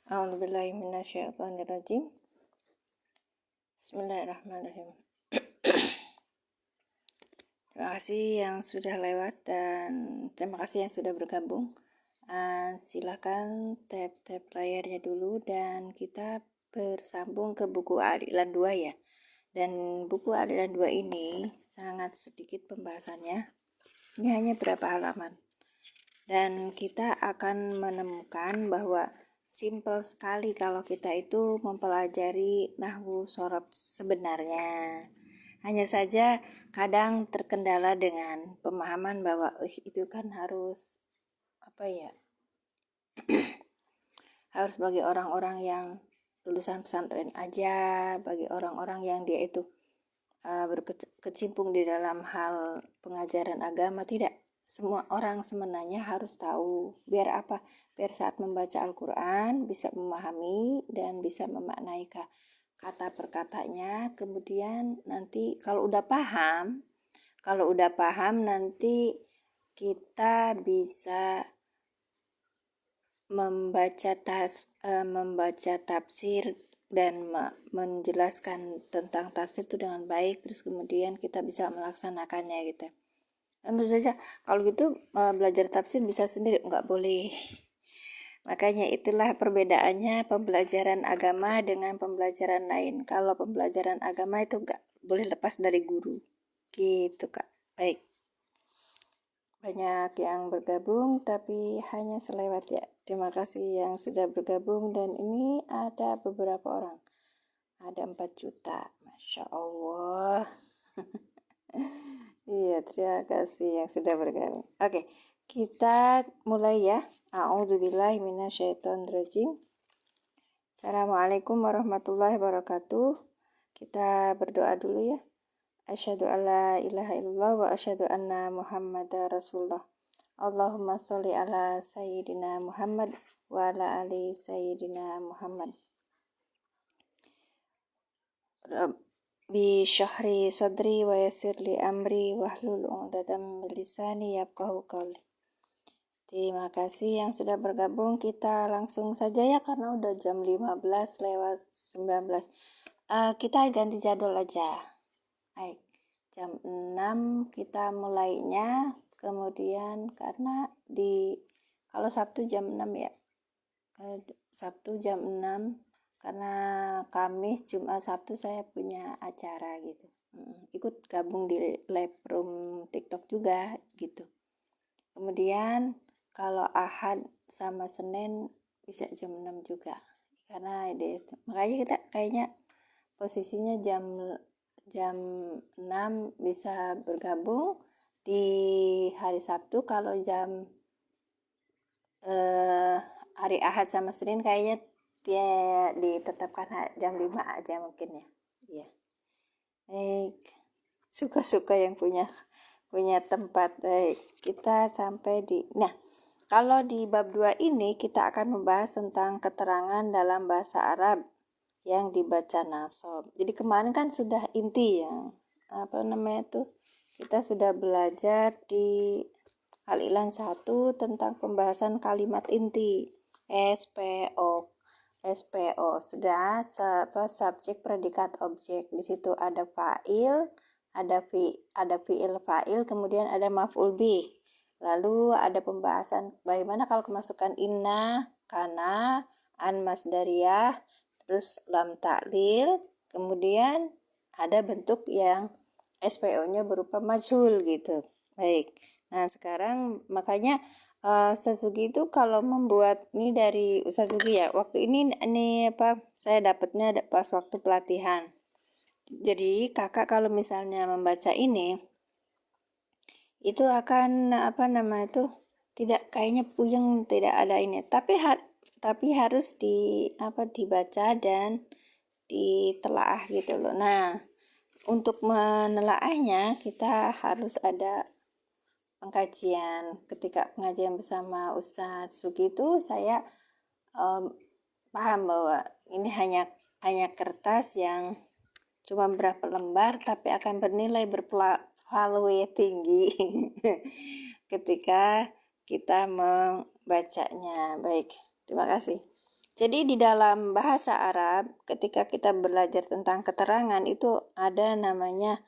A'udzubillahi minasyaitonirrajim. Bismillahirrahmanirrahim. Terima kasih yang sudah lewat dan terima kasih yang sudah bergabung. Silakan tap layarnya dulu dan kita bersambung ke buku Alilan 2 ya. Dan buku Alilan 2 ini sangat sedikit pembahasannya. Ini hanya berapa halaman. Dan kita akan menemukan bahwa simple sekali kalau kita itu mempelajari nahwu shorof sebenarnya. Hanya saja kadang terkendala dengan pemahaman bahwa itu kan harus harus bagi orang-orang yang lulusan pesantren aja, bagi orang-orang yang dia itu berkecimpung di dalam hal pengajaran agama. Tidak, semua orang sebenarnya harus tahu. Biar apa? Biar saat membaca Al-Quran bisa memahami dan bisa memaknai kata per katanya. Kemudian nanti kalau udah paham nanti kita bisa membaca tafsir dan menjelaskan tentang tafsir itu dengan baik, terus kemudian kita bisa melaksanakannya gitu. Tentu saja kalau gitu belajar tafsir bisa sendiri, nggak boleh. Makanya itulah perbedaannya pembelajaran agama dengan pembelajaran lain. Kalau pembelajaran agama itu nggak boleh lepas dari guru gitu Kak. Baik, banyak yang bergabung tapi hanya selewat ya. Terima kasih yang sudah bergabung dan ini ada beberapa orang. Ada 4 juta. Masya Allah. Iya, terima kasih yang sudah bergabung. Oke, kita mulai ya. A'udzubillahi minasyaitonirrajim. Assalamualaikum warahmatullahi wabarakatuh. Kita berdoa dulu ya. Asyhadu alla ilaha illallah wa asyhadu anna Muhammadar Rasulullah. Allahumma sholli ala sayyidina Muhammad wa ala ali sayyidina Muhammad. Rabbi syahri sadri wa yassirli amri wahlul 'uqdatam min lisani yafqahu qawli. Terima kasih yang sudah bergabung. Kita langsung saja ya karena udah jam 15:19. Kita ganti jadwal aja. Baik. Jam 6 kita mulainya, kemudian karena kalau Sabtu jam 6 ya. Sabtu jam 6 karena Kamis, Jumat, Sabtu saya punya acara gitu. Ikut gabung di live room TikTok juga gitu. Kemudian kalau Ahad sama Senin bisa jam 6 juga. Karena makanya kita kayaknya posisinya jam 6 bisa bergabung di hari Sabtu. Kalau hari Ahad sama Senin kayaknya dia ditetapkan jam 5 aja mungkin ya. Iya. Baik. Suka-suka yang punya tempat. Baik, kita sampai kalau di bab 2 ini kita akan membahas tentang keterangan dalam bahasa Arab yang dibaca nasab. Jadi kemarin kan sudah inti yang kita sudah belajar di Alilan 1 tentang pembahasan kalimat inti SPO sudah subjek predikat objek. Di situ ada fa'il, ada fi'il fa'il, kemudian ada maf'ul bih. Lalu ada pembahasan bagaimana kalau kemasukan inna, kana, an masdariyah, terus lam ta'lil, kemudian ada bentuk yang SPO-nya berupa majhul gitu. Baik. Nah, sekarang makanya Ustaz Sugi itu kalau membuat ini dari Ustaz Sugi ya, waktu ini saya dapatnya pas waktu pelatihan. Jadi kakak kalau misalnya membaca ini itu akan tidak kayaknya puyeng, tidak ada ini, tapi harus dibaca dan ditelaah gitu loh. Nah, untuk menelaahnya kita harus ada pengkajian. Ketika pengajian bersama Ustaz Sugi itu saya paham bahwa ini hanya kertas yang cuma berapa lembar tapi akan bernilai bervalue tinggi ketika kita membacanya. Baik, terima kasih. Jadi di dalam bahasa Arab ketika kita belajar tentang keterangan itu ada namanya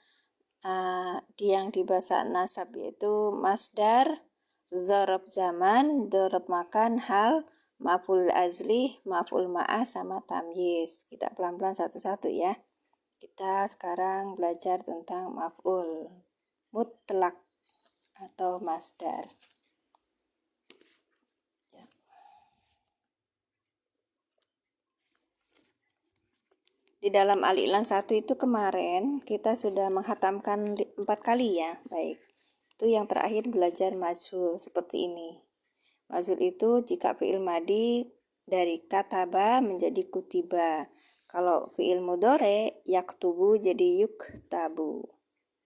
yang di bahasa nasab yaitu masdar, dzarab zaman, dzarab makan, hal, maf'ul azli, maf'ul ma'ah, sama tamyiz. Kita pelan-pelan satu-satu ya. Kita sekarang belajar tentang maf'ul mutlak atau masdar. Di dalam Al-I'lan 1 itu kemarin kita sudah menghatamkan 4 kali ya. Baik. Itu yang terakhir belajar majhul seperti ini. Majhul itu jika fi'il madi dari kataba menjadi kutiba. Kalau fi'il mudhari yaktubu jadi yuktabu.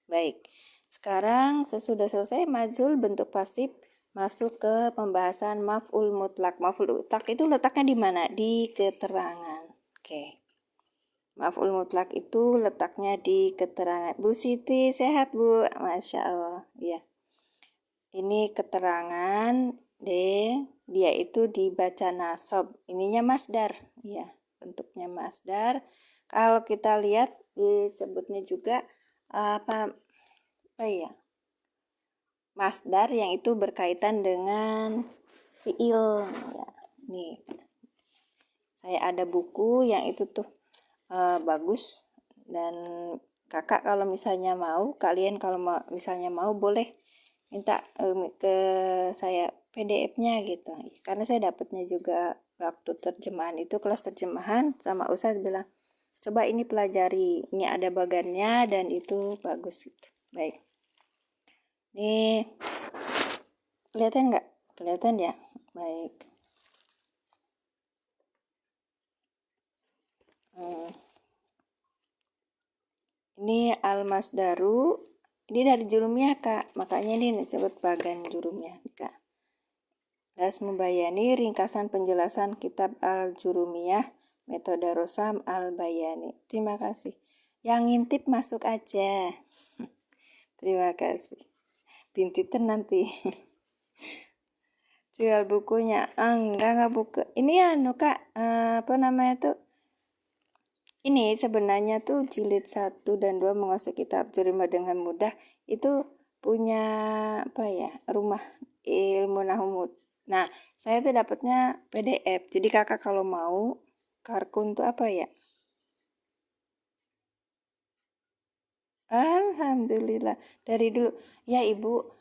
Baik. Sekarang sesudah selesai majhul bentuk pasif, masuk ke pembahasan maf'ul mutlak. Maf'ul mutlak itu letaknya di mana? Di keterangan. Oke. Maf'ul mutlak itu letaknya di keterangan. Bu Siti sehat Bu? Masya Allah. Ya. Ini keterangan D, dia itu dibaca nasab. Ininya masdar. Ya, bentuknya masdar. Kalau kita lihat disebutnya juga masdar yang itu berkaitan dengan fi'il. Ya. Nih, saya ada buku yang itu tuh bagus, dan kakak kalau misalnya mau, kalian kalau misalnya mau boleh minta ke saya PDF-nya gitu, karena saya dapatnya juga waktu terjemahan itu, kelas terjemahan sama Ustadz bilang coba ini pelajari, ini ada bagannya dan itu bagus gitu. Baik, nih kelihatan nggak? Kelihatan ya. Baik. Ini al-masdaru, ini dari jurumiyah Kak, makanya ini disebut bagan jurumiyah Kak. Das membayani ringkasan penjelasan kitab al-jurumiyah, metode Rosam al-bayani. Terima kasih. Yang ngintip masuk aja. Terima kasih. Bintitan nanti. Jual bukunya. Enggak buku. Ini Kak, apa namanya tuh? Ini sebenarnya tuh jilid 1 dan 2 menguasai kitab Jurumiyah dengan mudah itu punya rumah ilmu nahwu. Nah, saya tuh dapatnya PDF. Jadi kakak kalau mau Karkun tuh Alhamdulillah dari dulu ya Ibu.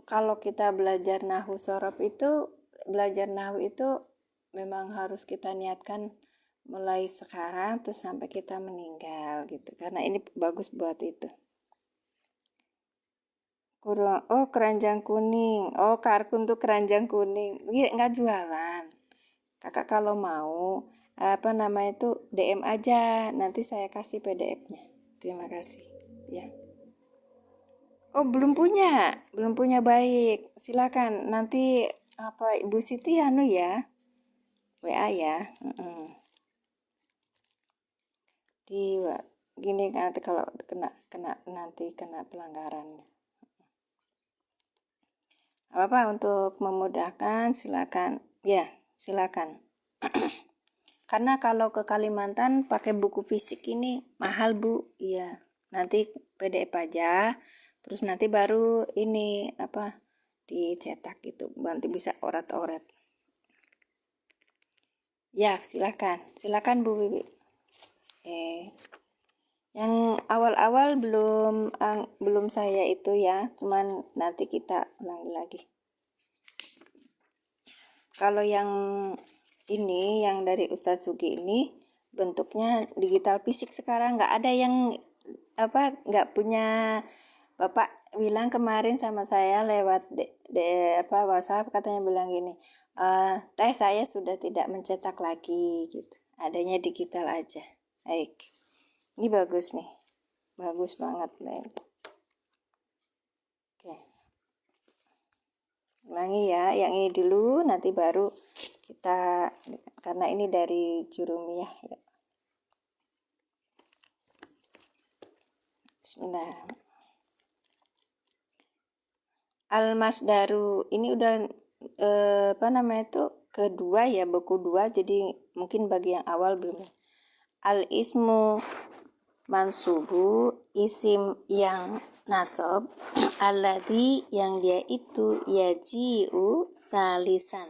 Kalau kita belajar nahwu sorof itu, memang harus kita niatkan mulai sekarang terus sampai kita meninggal gitu, karena ini bagus buat itu. Keranjang kuning. Karkun tuh keranjang kuning. Nggak jualan. Kakak kalau mau DM aja, nanti saya kasih PDF-nya. Terima kasih ya. Belum punya. Baik, silakan nanti Ibu Siti ya WA ya. Di gini nanti kalau kena pelanggaran. Untuk memudahkan silakan. Karena kalau ke Kalimantan pakai buku fisik ini mahal Bu. Iya, nanti PDF aja. Terus nanti baru ini dicetak gitu. Nanti bisa orat-orat. Ya, silakan Bu Bibi. Yang awal-awal belum saya itu ya, cuman nanti kita ulangi lagi. Kalau yang ini yang dari Ustadz Sugi ini bentuknya digital fisik sekarang, nggak ada yang nggak punya. Bapak bilang kemarin sama saya lewat WhatsApp, katanya bilang gini, Teh saya sudah tidak mencetak lagi gitu, adanya digital aja. Baik, ini bagus nih, bagus banget nih. Oke, ulangi ya, yang ini dulu nanti baru kita, karena ini dari jurumiyah ya. Bismillah. Al-masdaru ini udah kedua ya, buku 2, jadi mungkin bagi yang awal belum. Al ismu mansubu, isim yang nasab, alladhi yang dia itu, yaji'u salisan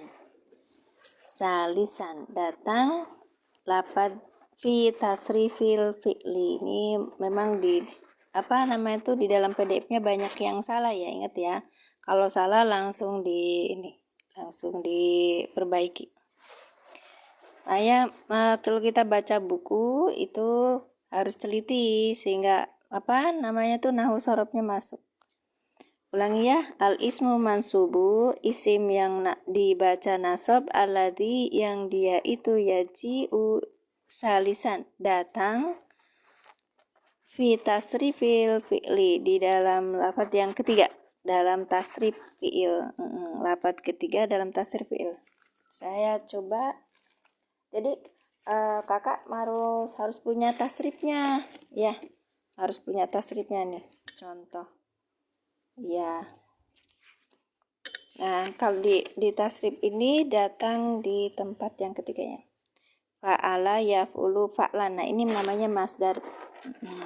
datang, lapad fi tasrifil fi'li. Ini memang di di dalam PDF-nya banyak yang salah ya, ingat ya. Kalau salah langsung diperbaiki. Kalau kita baca buku itu harus teliti sehingga nahu sorobnya masuk. Ulangi ya, al ismu mansubu, isim yang dibaca nasab, alladhi yang dia itu, yaji'u salisan datang, fi tasrifil fi'li di dalam lafaz yang ketiga, dalam tasrif fi'il. Lafaz ketiga dalam tasrif fi'il. Saya coba. Jadi kakak harus punya tasrifnya ya, harus punya tasrifnya nih, contoh ya. Nah, kalau di tasrif ini datang di tempat yang ketiganya, fa'ala yaf'ulu fa'lan. Nah, ini namanya masdar.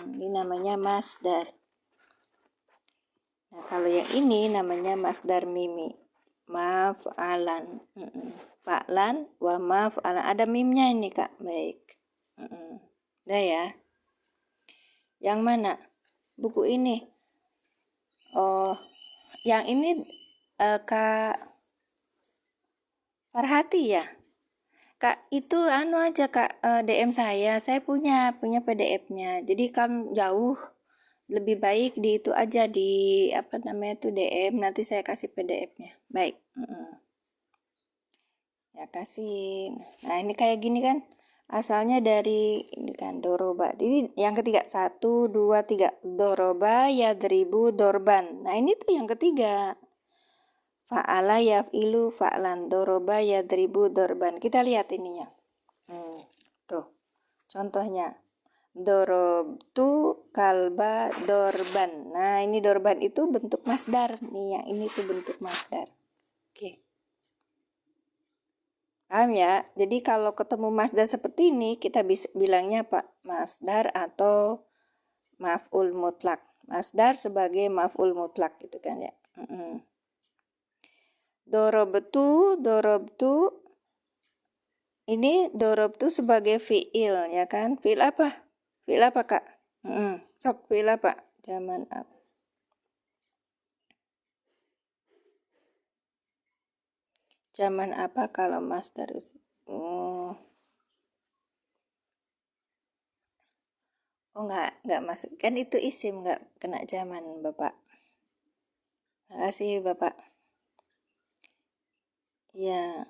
Ini namanya masdar. Nah, kalau yang ini namanya masdar mimi, maf'alan. Fa'lan wa maf'alan, ada mimnya ini kak. Baik. Udah ya. Yang mana? Buku ini. Oh, yang ini Kak Farhati ya. Kak, itu aja Kak, DM saya punya PDF-nya. Jadi kan jauh lebih baik di itu aja, di DM, nanti saya kasih PDF-nya. Baik. Ya kasih. Nah, ini kayak gini kan. Asalnya dari ini kan doroba. Jadi yang ketiga 1 2 3, doroba yadribu dorban. Nah, ini tuh yang ketiga. Fa'ala yaf'ilu fa'lan, doroba yadribu dorban. Kita lihat ininya. Tuh. Contohnya. Dorobtu kalba dorban. Nah, ini dorban itu bentuk masdar. Nih, yang ini tuh bentuk masdar. Oke. Paham ya? Jadi kalau ketemu masdar seperti ini, kita bisa bilangnya apa? Masdar atau maf'ul mutlak. Masdar sebagai maf'ul mutlak gitu kan ya. Dorobtu, ini dorobtu sebagai fi'il ya kan? Fi'il apa? Fi'il apa kak? Sok fi'il apa? Zaman apa? Zaman apa kalau masdar? Enggak masuk. Kan itu isim, enggak kena zaman Bapak. Makasih Bapak. Ya,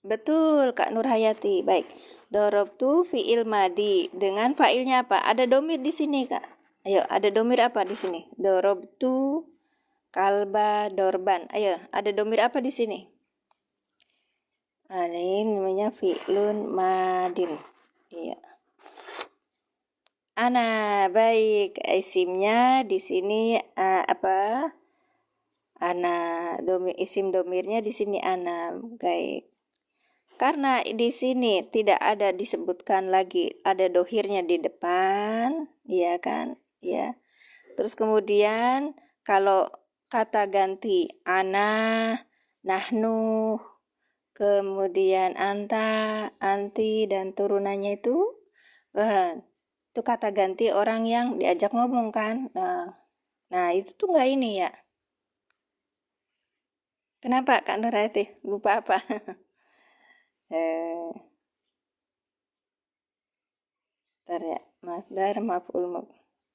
betul Kak Nurhayati. Baik. Dorobtu fi'il madi dengan fa'ilnya apa? Ada domir di sini Kak. Ayo, ada domir apa di sini? Dorobtu kalba dorban. Ayo, ada domir apa di sini? Ini namanya fi'lun madin. Iya. Ana, baik. Isimnya di sini ana, isim domirnya di sini ana. Baik. Karena di sini tidak ada disebutkan lagi, ada dohirnya di depan, ya kan? Ya. Terus kemudian kalau kata ganti ana, nahnu, kemudian anta, anti, dan turunannya itu kata ganti orang yang diajak ngomong kan. Nah itu tuh nggak ini ya. Kenapa Kak Nurhayati? Lupa apa? Bentar ya. Masdar maf'ul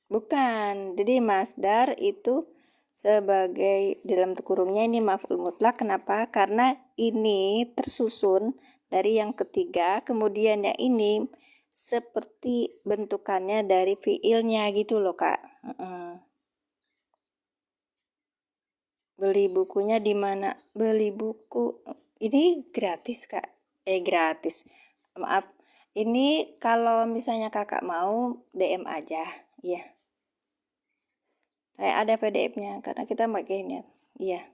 bukan. Jadi masdar itu sebagai dalam kurungnya ini maf'ul mutlak. Kenapa? Karena ini tersusun dari yang ketiga, kemudian yang ini seperti bentukannya dari fiilnya gitu loh Kak. Beli bukunya di mana? Beli buku ini gratis Kak. Gratis. Maaf. Ini kalau misalnya kakak mau DM aja, ya. Saya ada PDF-nya karena kita pakai ini. Iya.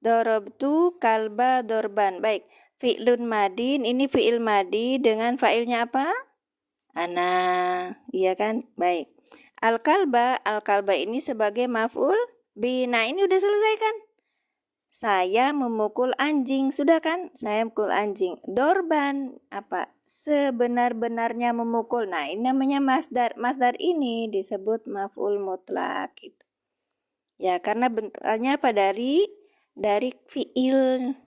Dorobtu kalba dorban. Baik, fi'lun madin, ini fi'il madi dengan fa'ilnya apa? Ana, iya kan? Baik. Al-kalba ini sebagai maf'ul bi. Nah, ini udah selesai kan? Saya memukul anjing, sudah kan? Saya memukul anjing. Dorban, apa? Sebenar-benarnya memukul. Nah, ini namanya masdar. Masdar ini disebut maf'ul mutlak gitu. Ya, karena bentuknya apa? Dari fi'il.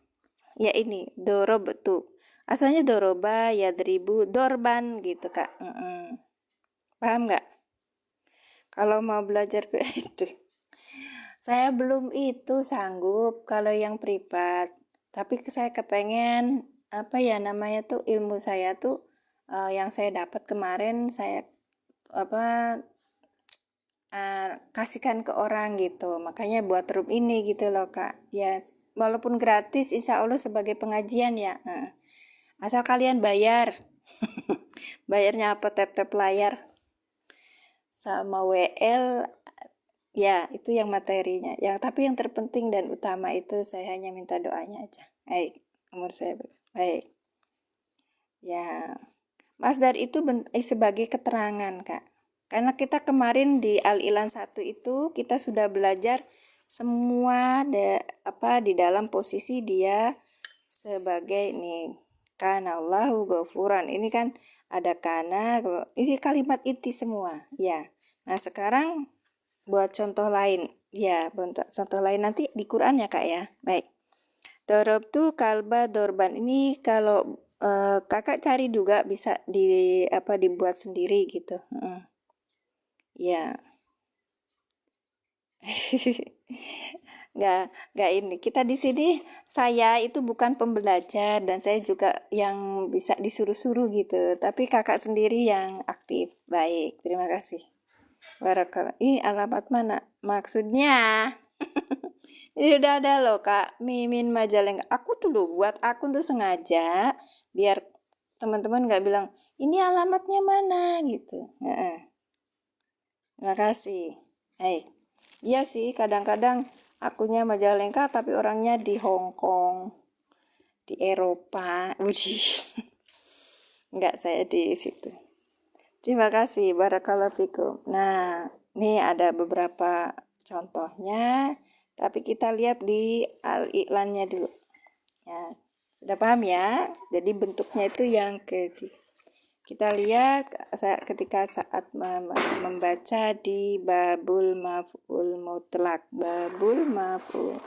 Ya ini, dorobtu. Asalnya doroba, yadribu, dorban gitu, Kak. Paham nggak? Kalau mau belajar itu, saya belum itu sanggup kalau yang privat. Tapi saya kepengen apa ya namanya tuh ilmu saya tuh yang saya dapat kemarin saya apa kasihkan ke orang gitu. Makanya buat room ini gitu loh, Kak. Ya, walaupun gratis insya Allah sebagai pengajian ya. Asal kalian bayar. Bayarnya apa? Tap-tap layar sama WL. Ya, itu yang materinya. Tapi yang terpenting dan utama itu saya hanya minta doanya aja. Baik, umur saya baik. Ya, masdar itu sebagai keterangan, Kak. Karena kita kemarin di Al-Ilan 1 itu kita sudah belajar semua di dalam posisi dia sebagai nih kana Allahu ghafuran. Ini kan ada kana, ini kalimat inti semua. Ya. Nah, sekarang buat contoh lain. Ya, contoh lain nanti di Quran ya, Kak ya. Baik. Dorobtu kalba dorban. Ini kalau Kakak cari juga bisa dibuat sendiri gitu. Ya. Nggak ini. Kita di sini saya itu bukan pembelajar dan saya juga yang bisa disuruh-suruh gitu. Tapi Kakak sendiri yang aktif. Baik, terima kasih. Barakallah. Ini alamat mana? Maksudnya ini udah ada loh, Kak. Mimin Majalengka. Aku tuh loh buat akun tuh sengaja biar teman-teman nggak bilang ini alamatnya mana gitu. Terima kasih. Hai. Iya sih, kadang-kadang akunnya Majalengka tapi orangnya di Hong Kong, di Eropa. Enggak, saya di situ. Terima kasih, barakallahu fikum. Nah, ini ada beberapa contohnya, tapi kita lihat di al-iklannya dulu. Ya, sudah paham ya? Jadi bentuknya itu yang kita lihat ketika saat membaca di babul maf'ul mutlak. Babul maf'ul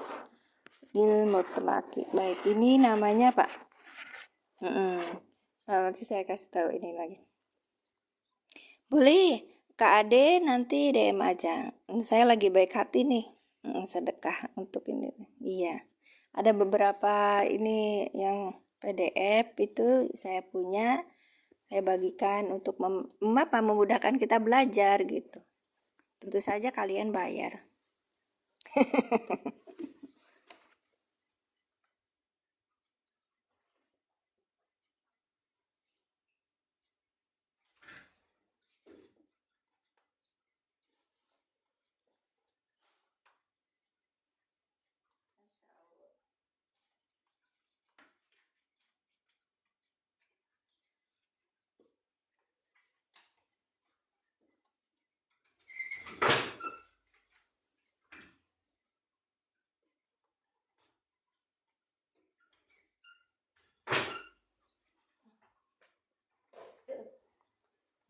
mutlak. Baik, ini namanya Pak. Nanti saya kasih tahu ini lagi. Boleh, Kak Ade nanti DM aja. Saya lagi baik hati nih, sedekah untuk ini. Iya, ada beberapa ini yang PDF itu saya punya, saya bagikan untuk memudahkan kita belajar gitu. Tentu saja kalian bayar.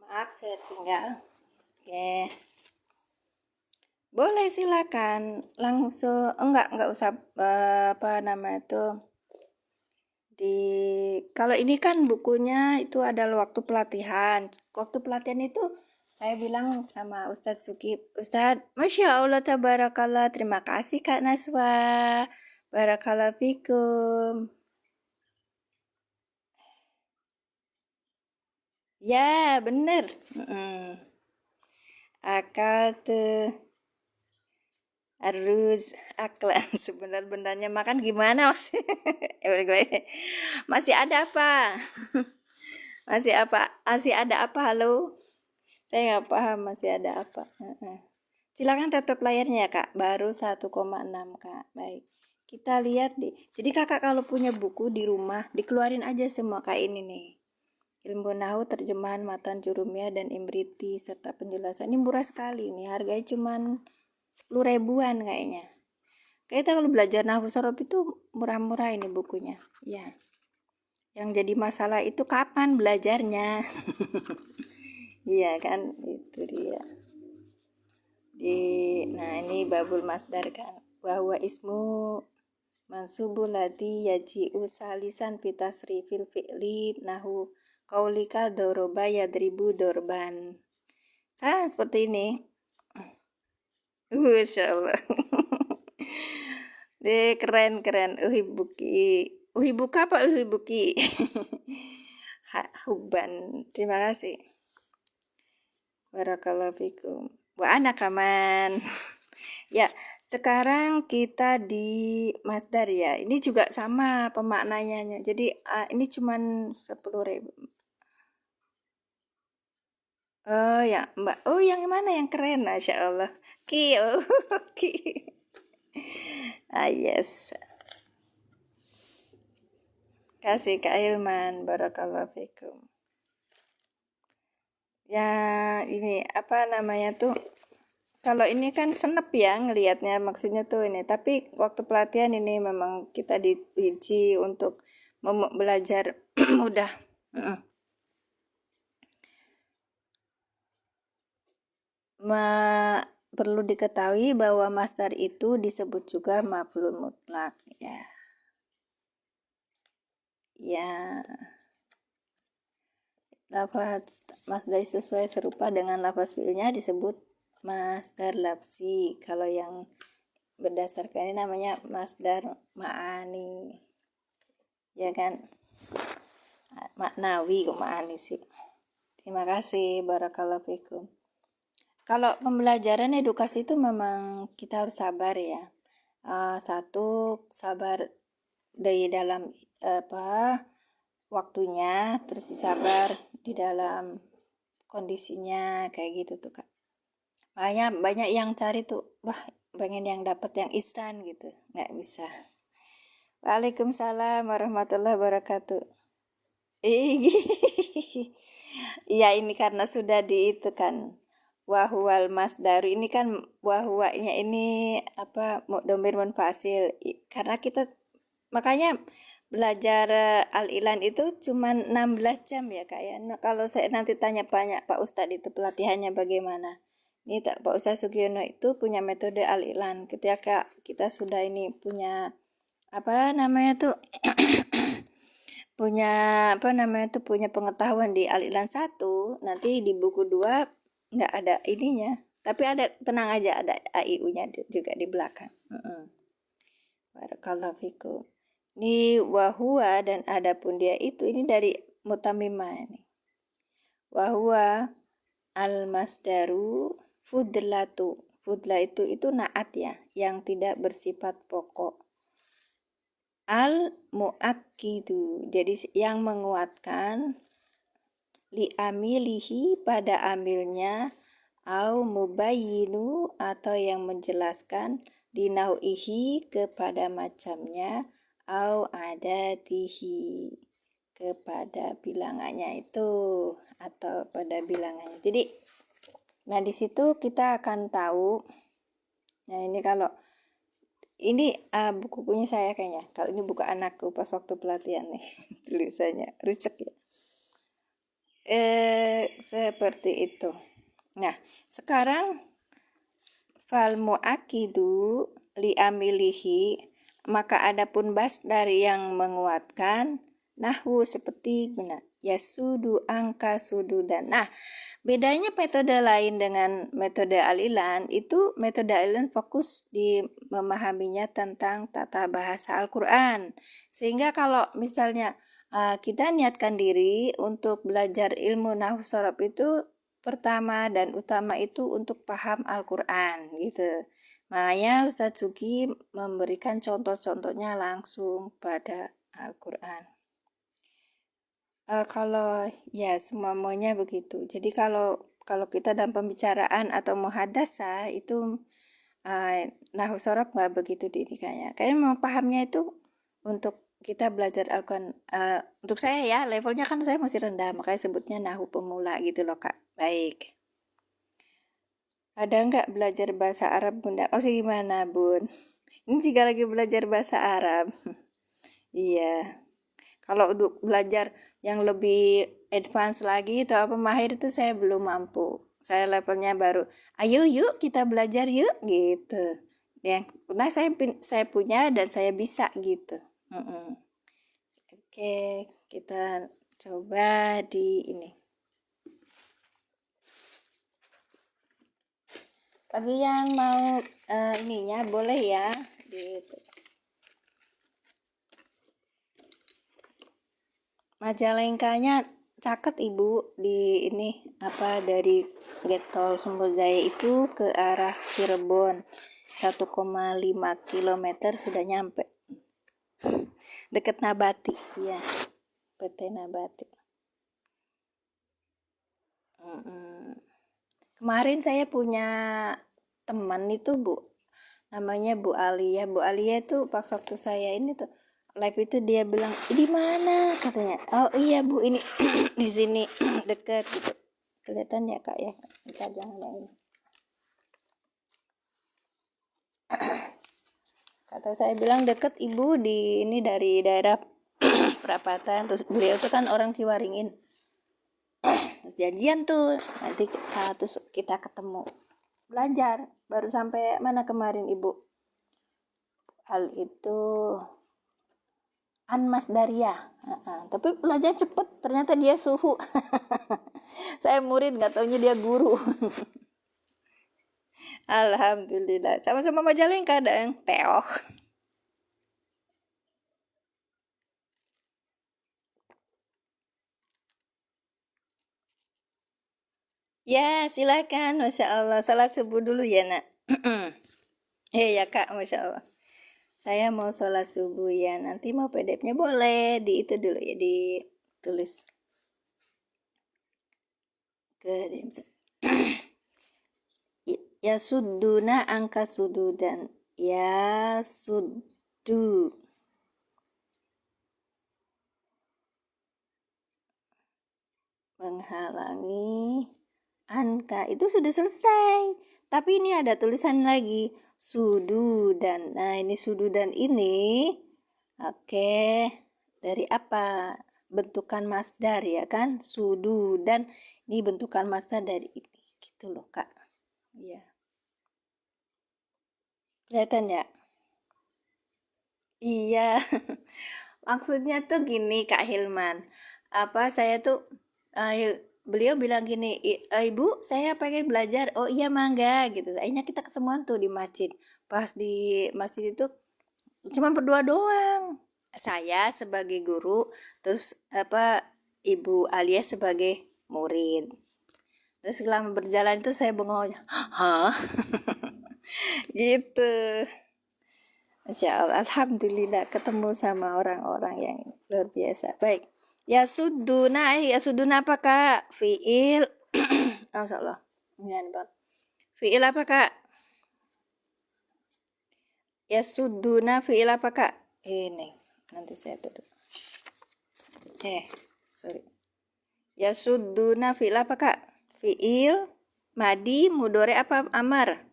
Maaf, saya tinggal. Oke. Boleh silakan langsung enggak usah apa nama itu kalau ini kan bukunya itu adalah waktu pelatihan. Waktu pelatihan itu saya bilang sama Ustadz Sukib, Ustadz, Masya Allah tabarakallah, terima kasih Kak Naswa, barakallah fikum. Ya bener. Akal tuh harus aklan sebenar-benarnya makan gimana mas? Masih ada apa? Masih ada apa? Halo, saya nggak paham masih ada apa. Silakan tutup layarnya ya Kak, baru 1,6 Kak. Baik, Kita lihat di. Jadi kakak kalau punya buku di rumah, dikeluarin aja semua kayak ini nih. Ilmu Nahu, terjemahan Matan Jurumiyah dan Imriti serta penjelasan. Ini murah sekali nih, harganya cuman 10 ribuan kayaknya. Kita kalau belajar Nahu Sorof itu murah-murah ini bukunya. Ya. Yang jadi masalah itu kapan belajarnya. Iya kan, itu dia. Nah ini babul masdar kan. Bahwa ismu mansubul ladzi yaji'u salisan fitasri fil fi'li nahu qaulika doroba yadribu dorban. Seperti ini. Masya Allah. Keren. Uhibuka apa uhibuki? Huban. Terima kasih. Barakallahu fikum. Wa ana kaman. Ya, sekarang kita di masdar ya. Ini juga sama pemaknanya. Jadi ini cuman 10.000. Oh ya, Mbak. Oh, yang mana yang keren? Masya Allah. Ki. Yes. Kasih Kak Ilman. Barakallahu fikum. Ya, ini apa namanya tuh? Kalau ini kan senep ya ngelihatnya, maksudnya tuh ini. Tapi waktu pelatihan ini memang kita diuji untuk belajar mudah. Perlu diketahui bahwa masdar itu disebut juga maf'ul mutlak ya. Ya. Lafaz masdar sesuai serupa dengan lafaz fi'ilnya disebut masdar lafzi. Kalau yang berdasarkan ini namanya masdar ma'ani. Ya kan? Maknawi kok ma'ani sih. Terima kasih. Barakallahu fikum. Kalau pembelajaran edukasi itu memang kita harus sabar ya. Satu, sabar dari dalam waktunya, terus sabar di dalam kondisinya kayak gitu tuh Kak. Banyak yang cari tuh, wah pengen yang dapat yang instan gitu, nggak bisa. Waalaikumsalam warahmatullahi wabarakatuh. Iya ini karena sudah di itu kan. Wahwal masdaru ini kan wahwanya ini apa domir munfasil. Karena kita makanya belajar al-ilan itu cuma 16 jam ya Kak ya. Nah, kalau saya nanti tanya banyak Pak Ustadz itu pelatihannya bagaimana. Ini Pak Ustadz Sugiono itu punya metode al-ilan. Ketika kita sudah ini punya apa namanya tuh punya pengetahuan di al-ilan 1, nanti di buku 2 nggak ada ininya. Tapi ada, tenang aja, ada AIU-nya juga di belakang. Barakallahu fikum. Ini wahua dan adapun dia itu ini dari mutamimah ini. Wahua al-masdaru fudlatu. Fudla itu naat ya, yang tidak bersifat pokok. Al-mu'akkidu, jadi yang menguatkan, li amilihi pada amilnya, au mubayyinu atau yang menjelaskan, dinau'ihi kepada macamnya, au adatihi kepada bilangannya itu atau pada bilangannya. Jadi nah di situ kita akan tahu. Nah ini kalau ini buku punya saya kayaknya. Kalau ini buku anakku pas waktu pelatihan nih tulisannya rucek ya. Seperti itu. Nah sekarang fal mu'akidu li amilihi, maka adapun masdar yang menguatkan, nahwu seperti benar yasudu angka sududan. Nah bedanya metode lain dengan metode al-ilan itu, metode al-ilan fokus di memahaminya tentang tata bahasa Al-Quran, sehingga kalau misalnya kita niatkan diri untuk belajar ilmu nahwu sorof itu pertama dan utama itu untuk paham Al-Quran gitu. Makanya Ustadz Sugi memberikan contoh-contohnya langsung pada Al-Quran. Kalau ya semua maunya begitu. Jadi kalau kita dalam pembicaraan atau muhadasah itu nahu sorof nggak begitu di ini kayaknya memang pahamnya itu untuk kita belajar Al-Quran. Untuk saya ya, levelnya kan saya masih rendah, makanya sebutnya nahu pemula gitu loh Kak. Baik. Ada nggak belajar bahasa Arab Bunda? Oh sih gimana Bun? Ini juga lagi belajar bahasa Arab. Iya. Kalau untuk belajar yang lebih advance lagi atau apa mahir itu saya belum mampu. Saya levelnya baru. Ayo yuk kita belajar yuk gitu. Yang nah saya punya dan saya bisa gitu. Oke, kita coba di ini. Bagi yang mau ininya boleh ya gitu. Majalengkanya caket Ibu di ini apa dari Getol Sumberjaya itu ke arah Cirebon 1,5 km sudah nyampe. Deket Nabati ya, PT Nabati. Kemarin saya punya teman itu Bu, namanya Bu Alia. Bu Alia itu pas waktu saya ini tuh live itu dia bilang di mana katanya. Oh iya Bu ini di sini dekat gitu. Kelihatan ya Kak ya. Kita jangan ini. Kata saya bilang deket Ibu di ini dari daerah perapatan. Terus beliau tuh kan orang Ciwaringin. Terus janjian tuh nanti terus kita ketemu belajar. Baru sampai mana kemarin Ibu? Hal itu Anmas Daria. Tapi belajar cepet, ternyata dia suhu. Saya murid nggak taunya dia guru. Alhamdulillah. Sama-sama Majalengka ada yang teoh. Ya silakan, Masya Allah. Salat subuh dulu ya nak. Ya Kak, Masya Allah. Saya mau sholat subuh ya. Nanti mau PDF-nya boleh di itu dulu ya, ditulis ke ya suduna angka sududan ya suddu menghalangi angka itu sudah selesai, tapi ini ada tulisan lagi sududan. Nah ini sududan ini oke, dari apa? Bentukan masdar ya kan, sududan ini bentukan masdar dari ini gitu loh Kak. Iya. Kelihatan ya? Iya. Maksudnya tuh gini Kak Hilman. Apa saya tuh beliau bilang gini, Ibu, saya pengen belajar. Oh iya mangga gitu. Akhirnya kita ketemuan tuh di masjid. Pas di masjid itu cuma berdua doang. Saya sebagai guru, terus apa Ibu Alia sebagai murid. Terus selama berjalan itu saya bengong, hah? Gitu. Masya Allah, Alhamdulillah ketemu sama orang-orang yang luar biasa. Baik, ya suduna apa Kak? Fiil, Masya Allah, fiil apa Kak? Ya suduna fiil apa Kak? Ini, nanti saya tutup. Sorry. Ya suduna fiil apa Kak? Fiil, madi, mudore apa amar?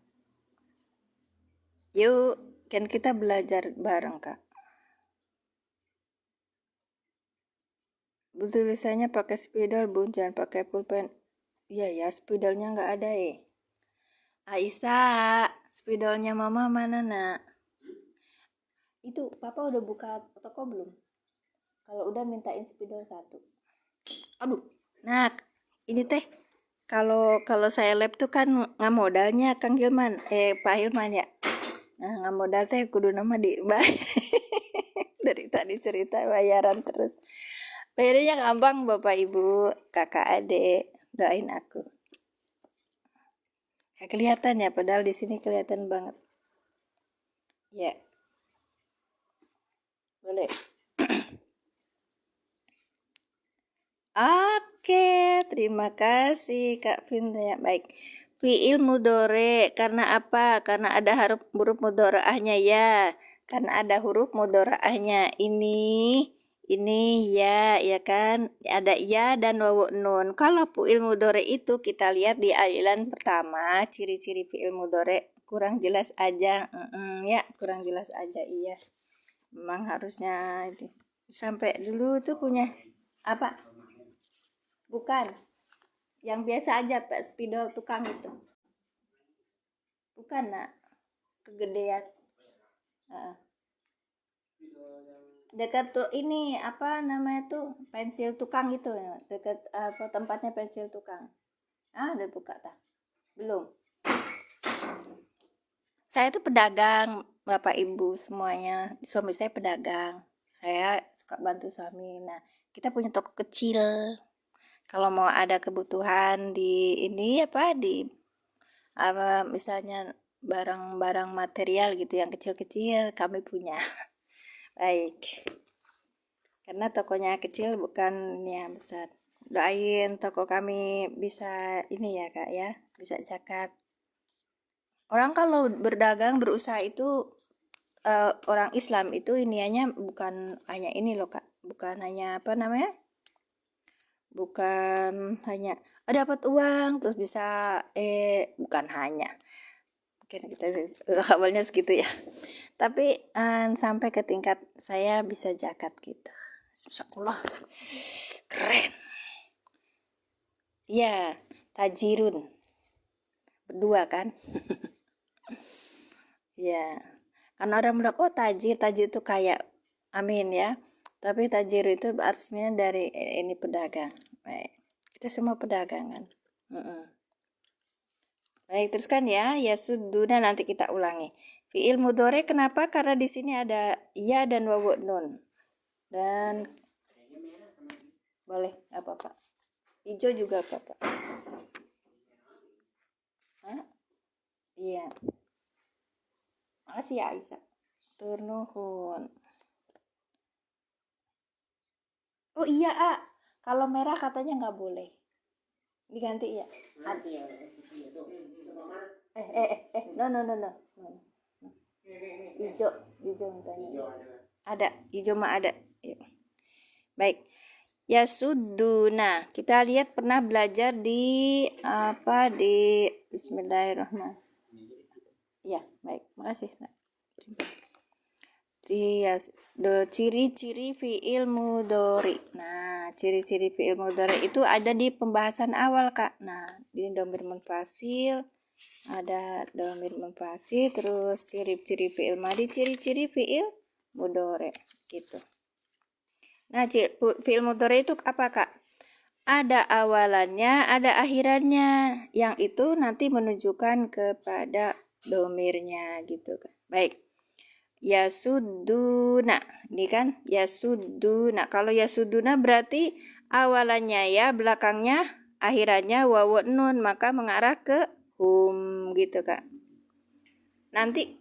Yuk, kan kita belajar bareng Kak. Tulisannya pakai spidol Bun, jangan pakai pulpen. Iya ya, spidolnya nggak ada Aisyah, spidolnya mama mana nak? Itu papa udah buka toko belum? Kalau udah mintain spidol satu. Aduh, nah ini teh kalau saya lab tuh kan nggak modalnya Kang Hilman, Pak Hilman ya. Nah nggak modal saya kudu nama di dari tadi cerita bayaran terus. Bayarnya gampang Bapak Ibu, kakak adik, doain aku. Ya, kelihatan ya, padahal di sini kelihatan banget. Ya. Boleh. Oke, terima kasih Kak Vinta ya. Baik. fiil mudore. Karena apa? Karena ada huruf mudora'ahnya ya. Karena ada huruf mudora'ahnya. Ini ya kan? Ada ya dan wawu nun. Kalau fiil mudore itu kita lihat di ailan pertama, ciri-ciri fiil mudore kurang jelas aja. Ya, kurang jelas aja iya. Memang harusnya sampai dulu tuh punya apa? Bukan. Yang biasa aja Pak spidol tukang itu. Bukan nak. Kegedean. Dekat tuh ini apa namanya tuh pensil tukang itu dekat apa tempatnya pensil tukang. Udah buka tak? Belum. Saya tuh pedagang, Bapak Ibu semuanya. Suami saya pedagang. Saya suka bantu suami. Nah, kita punya toko kecil. Kalau mau ada kebutuhan di ini apa di apa misalnya barang-barang material gitu yang kecil-kecil kami punya. Baik. Karena tokonya kecil bukan ini yang besar. Doain toko kami bisa ini ya Kak ya, bisa zakat. Orang kalau berdagang berusaha itu orang Islam itu iniannya bukan hanya ini loh Kak, bukan hanya apa namanya? Bukan hanya dapat uang terus bisa bukan hanya mungkin kita awalnya segitu ya, tapi sampai ke tingkat saya bisa zakat gitu. Insyaallah keren ya. Tajirun berdua kan. Ya karena orang bilang oh tajir itu kayak amin ya, tapi tajir itu artinya dari ini pedagang. Baik. Kita semua pedagang kan. Baik, teruskan ya. Yasudduna nanti kita ulangi. Fi'il mudhari kenapa? Karena di sini ada ya dan wawu nun. Dan boleh apa-apa. Hijau juga apa-apa. Iya. Makasih ya Aisyah. Turnuhun. Oh iya kalau merah katanya nggak boleh. Diganti ya. No. Hijau mintanya. Ada, hijau mah ada. Baik. Yasudduna. Kita lihat pernah belajar di apa di Bismillahirrahmanirrahim. Ya, baik. Makasih. Ciri-ciri fi'il mudhari. Nah, ciri-ciri fi'il mudhari itu ada di pembahasan awal, Kak. Nah, ini dhamir munfasil, ada dhamir munfasil, terus ciri-ciri fi'il madhi, ciri-ciri fi'il mudhari gitu. Nah, fi'il mudhari itu apa, Kak? Ada awalannya, ada akhirannya, yang itu nanti menunjukkan kepada dhamirnya gitu, Kak. Baik. Yasudduna, ini kan yasudduna. Kalau yasudduna berarti awalannya ya, belakangnya, akhirannya wawu nun, maka mengarah ke hum gitu Kak. Nanti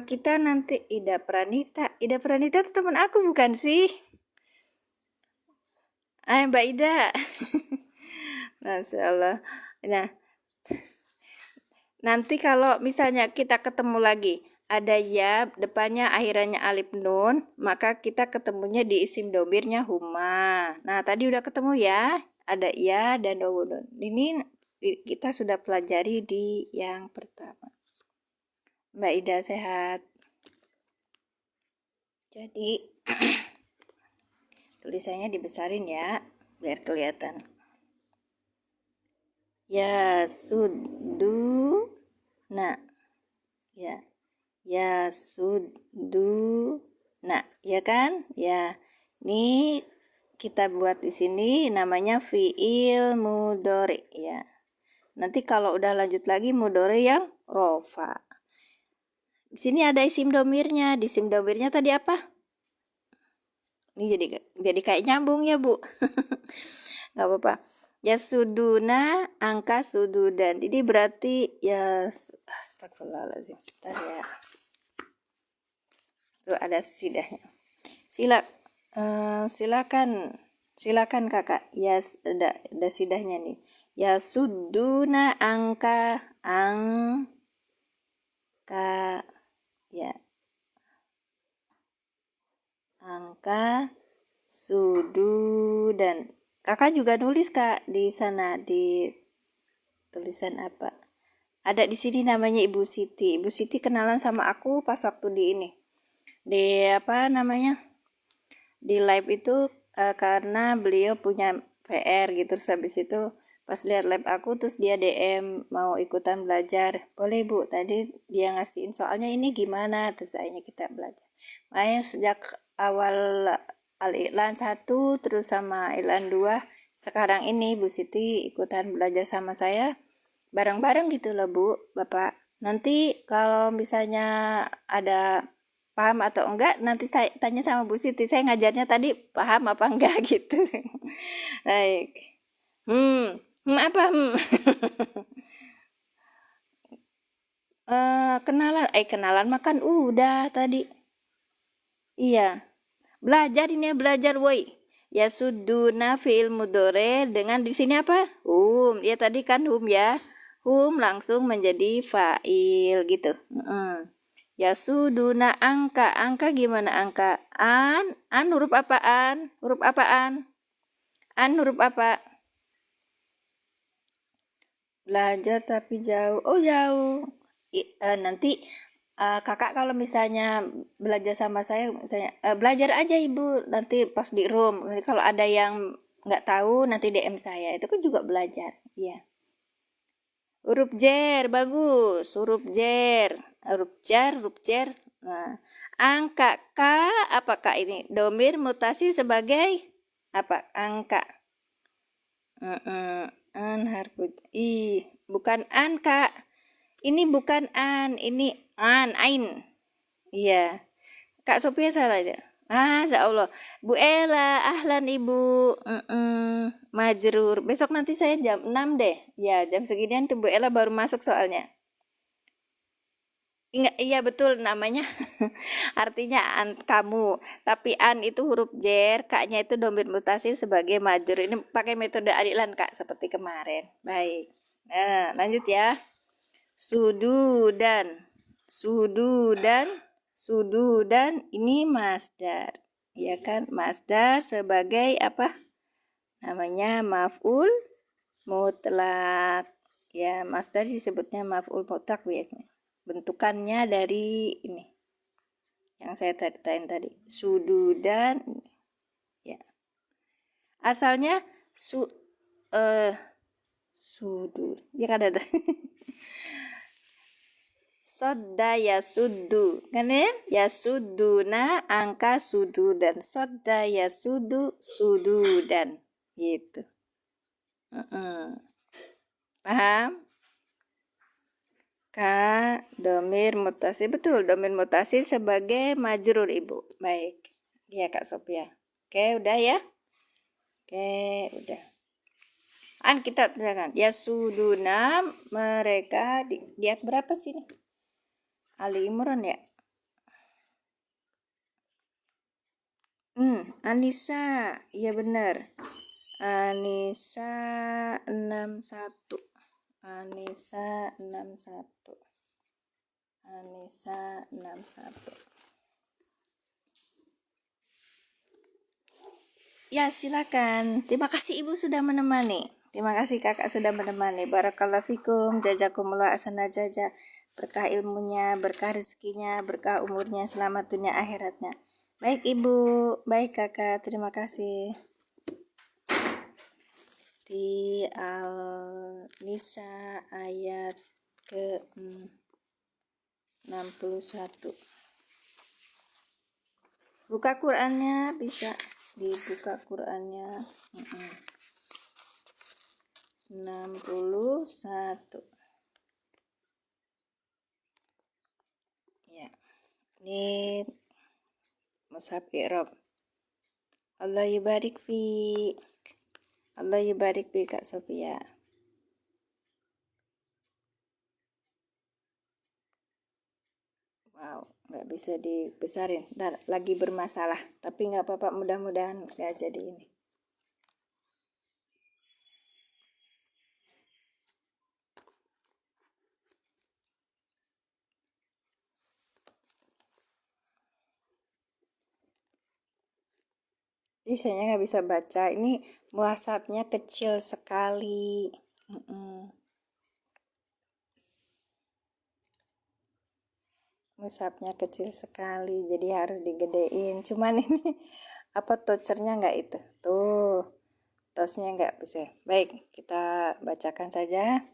kita nanti Ida Pranita itu teman aku bukan sih? Mbak Ida. Masya Allah. Nah, nanti kalau misalnya kita ketemu lagi ada ya depannya akhirannya alif nun, maka kita ketemunya di isim domirnya huma. Nah tadi udah ketemu ya, ada ya dan wawu nun. Ini kita sudah pelajari di yang pertama. Mbak Ida sehat. Jadi tulisannya dibesarin ya biar kelihatan. Ya sudu nah ya nah ya kan ya, ini kita buat di sini namanya fi'il mudhari ya. Nanti kalau udah lanjut lagi mudhari yang rofa. Di sini ada isim domirnya. Di isim domirnya tadi apa? Ini jadi kayak nyambung ya Bu. Nggak apa-apa. Ya suduna angka sududan. Jadi berarti ya astagfirullahaladzim. Sebentar ya. Tuh ada sidahnya. Silakan Silakan kakak. Ya, ada sidahnya nih. Ya suduna angka ya angka dan kakak juga nulis kak di sana di tulisan apa? Ada di sini namanya Ibu Siti. Ibu Siti kenalan sama aku pas waktu di ini. Di apa namanya? Di live itu karena beliau punya PR gitu. Terus habis itu pas lihat live aku terus dia DM mau ikutan belajar. Boleh Bu, tadi dia ngasihin soalnya ini gimana? Terus akhirnya kita belajar. Makanya sejak awal Al-Iqlan 1 terus sama Iqlan 2 sekarang ini Bu Siti ikutan belajar sama saya bareng-bareng gitu loh Bu, Bapak. Nanti kalau misalnya ada paham atau enggak, nanti saya tanya sama Bu Siti. Saya ngajarnya tadi paham apa enggak gitu. Baik. Apa? Kenalan makan udah tadi. Iya. Belajar ini ya, belajar woi. Ya suduna fi'il mudore dengan di sini apa? Ya tadi kan ya. Langsung menjadi fa'il gitu. Ya suduna angka gimana angka? An huruf apaan? Huruf apaan? An huruf apa? Belajar tapi jauh. Oh jauh. Nanti kakak kalau misalnya belajar sama saya misalnya belajar aja ibu nanti pas di room. Nanti kalau ada yang nggak tahu nanti DM saya. Itu kan juga belajar. Iya. Huruf jer bagus. Huruf jer. Huruf jer. Nah, angka K apakah ini? Domir mutasi sebagai apa? Angka. An harfu bukan an kak. Ini bukan an, ini ain. Iya. Kak Sophia salah ya. Insya Allah. Bu Ella, ahlan ibu. Majrur. Besok nanti saya jam 6 deh. Ya, jam seginian tuh Bu Ella baru masuk soalnya. Iya betul namanya artinya kamu, tapi an itu huruf jer, kaknya itu domir mutasi sebagai majrur. Ini pakai metode Al-Iqlan kak seperti kemarin. Baik, nah lanjut ya. Sudu dan ini masdar, ya kan? Masdar sebagai apa namanya? Maf'ul mutlak. Ya masdar disebutnya maf'ul mutlak biasanya. Bentukannya dari ini yang saya ceritain tadi, sududan ya. Asalnya sudu ya kan ada sodda ya sudu kan ya suduna angka sudu dan sodda ya sudu dan gitu. Paham? Domir mutasi, betul, domir mutasi sebagai majrur ibu. Baik, ya Kak Sophia. Oke, udah ya. Oke, udah. Kita jangan. Ya suduna mereka lihat berapa sih nih? Ali Imran ya. Anissa, iya benar. Anissa 61. Anissa 61. Ya silakan. Terima kasih ibu sudah menemani. Terima kasih kakak sudah menemani. Barakallahu fikum. Jazakumullah asana jaza. Berkah ilmunya, berkah rezekinya, berkah umurnya, selamat dunia akhiratnya. Baik ibu, baik kakak. Terima kasih. Di Al-Nisa ayat ke 61. Buka Qur'annya, bisa dibuka Qur'annya. 61. Ya. Ini mushaf i'rab. Allah yubarik fi. Allah yubarik fi Kak Sophia. Wow, nggak bisa dibesarin. Ntar lagi bermasalah. Tapi nggak apa-apa, mudah-mudahan nggak jadi ini. Jadi saya nggak bisa baca. Ini mushafnya kecil sekali. Mushafnya kecil sekali, jadi harus digedein. Cuman ini apa touchernya nggak itu? Tuh, tosnya nggak bisa. Baik, kita bacakan saja.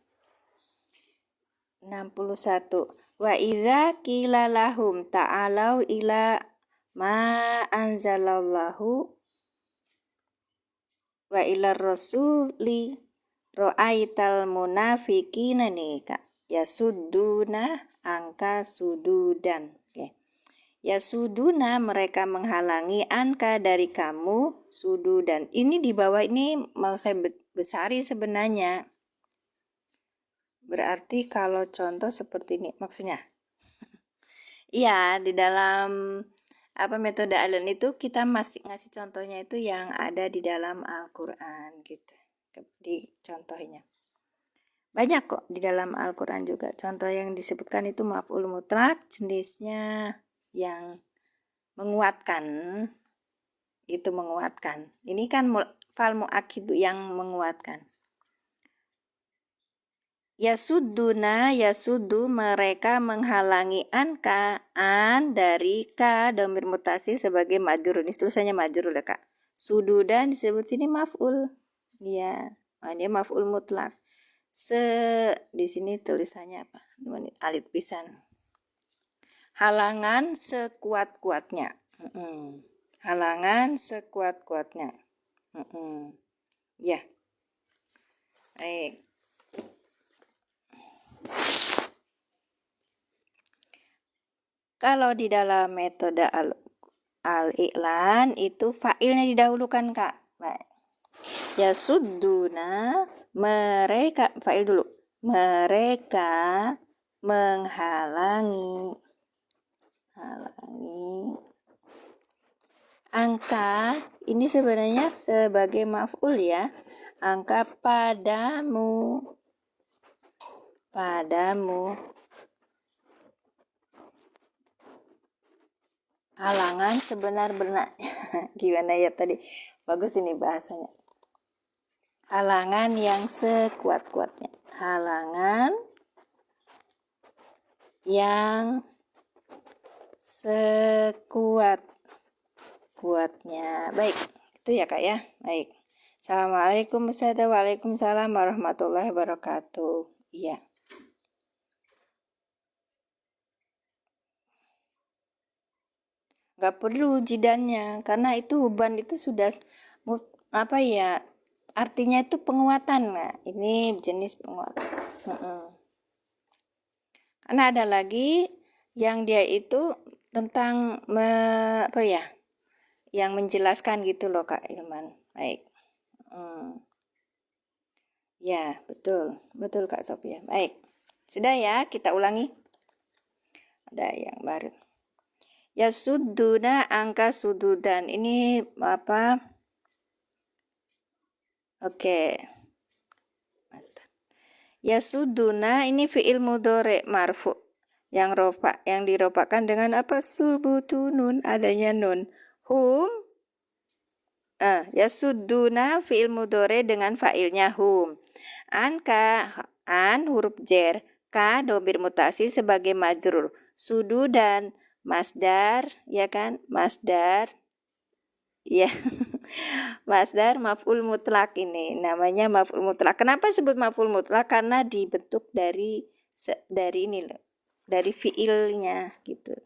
61. Wa idza qila lahum ta'alau ila ma anzalallahu wa ila rasuli ra'aital munafiqina nih Kak. Yasudduna angka sududan. Oke. Yasuduna mereka menghalangi angka dari kamu sududan. Ini di bawah ini mau saya besari sebenarnya. Berarti kalau contoh seperti ini maksudnya. Iya, di dalam metode Allen itu kita masih ngasih contohnya itu yang ada di dalam Al-Qur'an gitu. Di contohnya. Banyak kok di dalam Al-Qur'an juga. Contoh yang disebutkan itu maf'ul mutlak, jenisnya yang menguatkan. Itu menguatkan. Ini kan fal mu'akkid yang menguatkan. Yasuddu mereka menghalangi an dari ka dhamir mutasil sebagai majrur. Ini tulisannya majrur ya Kak. Sududan disebut sini maf'ul. Iya, ini maf'ul mutlak. Di sini tulisannya apa? Alif pisan. Halangan sekuat-kuatnya. Halangan sekuat-kuatnya. Ya. Baik. Kalau di dalam metode al-i'lan itu fa'ilnya didahulukan Kak. Baik. Yasudduna mereka fa'il dulu. Mereka menghalangi angka ini sebenarnya sebagai maf'ul ya. Angka padamu. Halangan sebenar-benar. Gimana ya tadi? Bagus ini bahasanya. Halangan yang sekuat-kuatnya. Halangan yang sekuat-kuatnya. Baik, itu ya Kak ya. Baik. Assalamualaikum Waalaikumsalam warahmatullahi wabarakatuh. Iya. Gak perlu jidannya karena itu uban itu sudah artinya itu penguatan. Nah, ini jenis penguatan. Karena ada lagi yang dia itu tentang yang menjelaskan gitu loh Kak Ilman. Baik. Ya, betul Kak Sophia. Baik. Sudah ya, kita ulangi. Ada yang baru. Yasudduna angka sududan. Ini apa? Oke. Yasudduna ini fi'il mudhari marfu yang dirofakkan dengan apa? Subutunun, adanya nun. Hum yasudduna fi'il mudhari dengan fa'ilnya hum. An huruf jer, ka dhamir mutasil sebagai majrur. Sududan masdar, ya kan? Masdar. Ya. Masdar maf'ul mutlak ini. Namanya maf'ul mutlak. Kenapa sebut maf'ul mutlak? Karena dibentuk dari ini loh. Dari fiilnya gitu.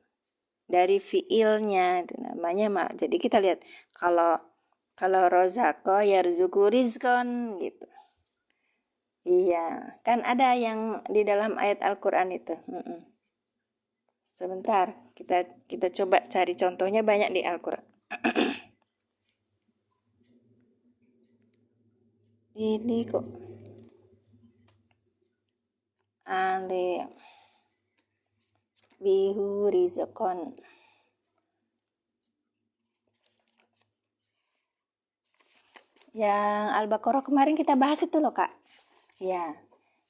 Dari fiilnya itu namanya jadi kita lihat kalau rozako yarzuku rizkon gitu. Iya, kan ada yang di dalam ayat Al-Qur'an itu. Sebentar, kita coba cari contohnya banyak di Al-Qur'an. Ini kok alif bihu rizqan. Yang Al-Baqarah kemarin kita bahas itu loh Kak. Ya.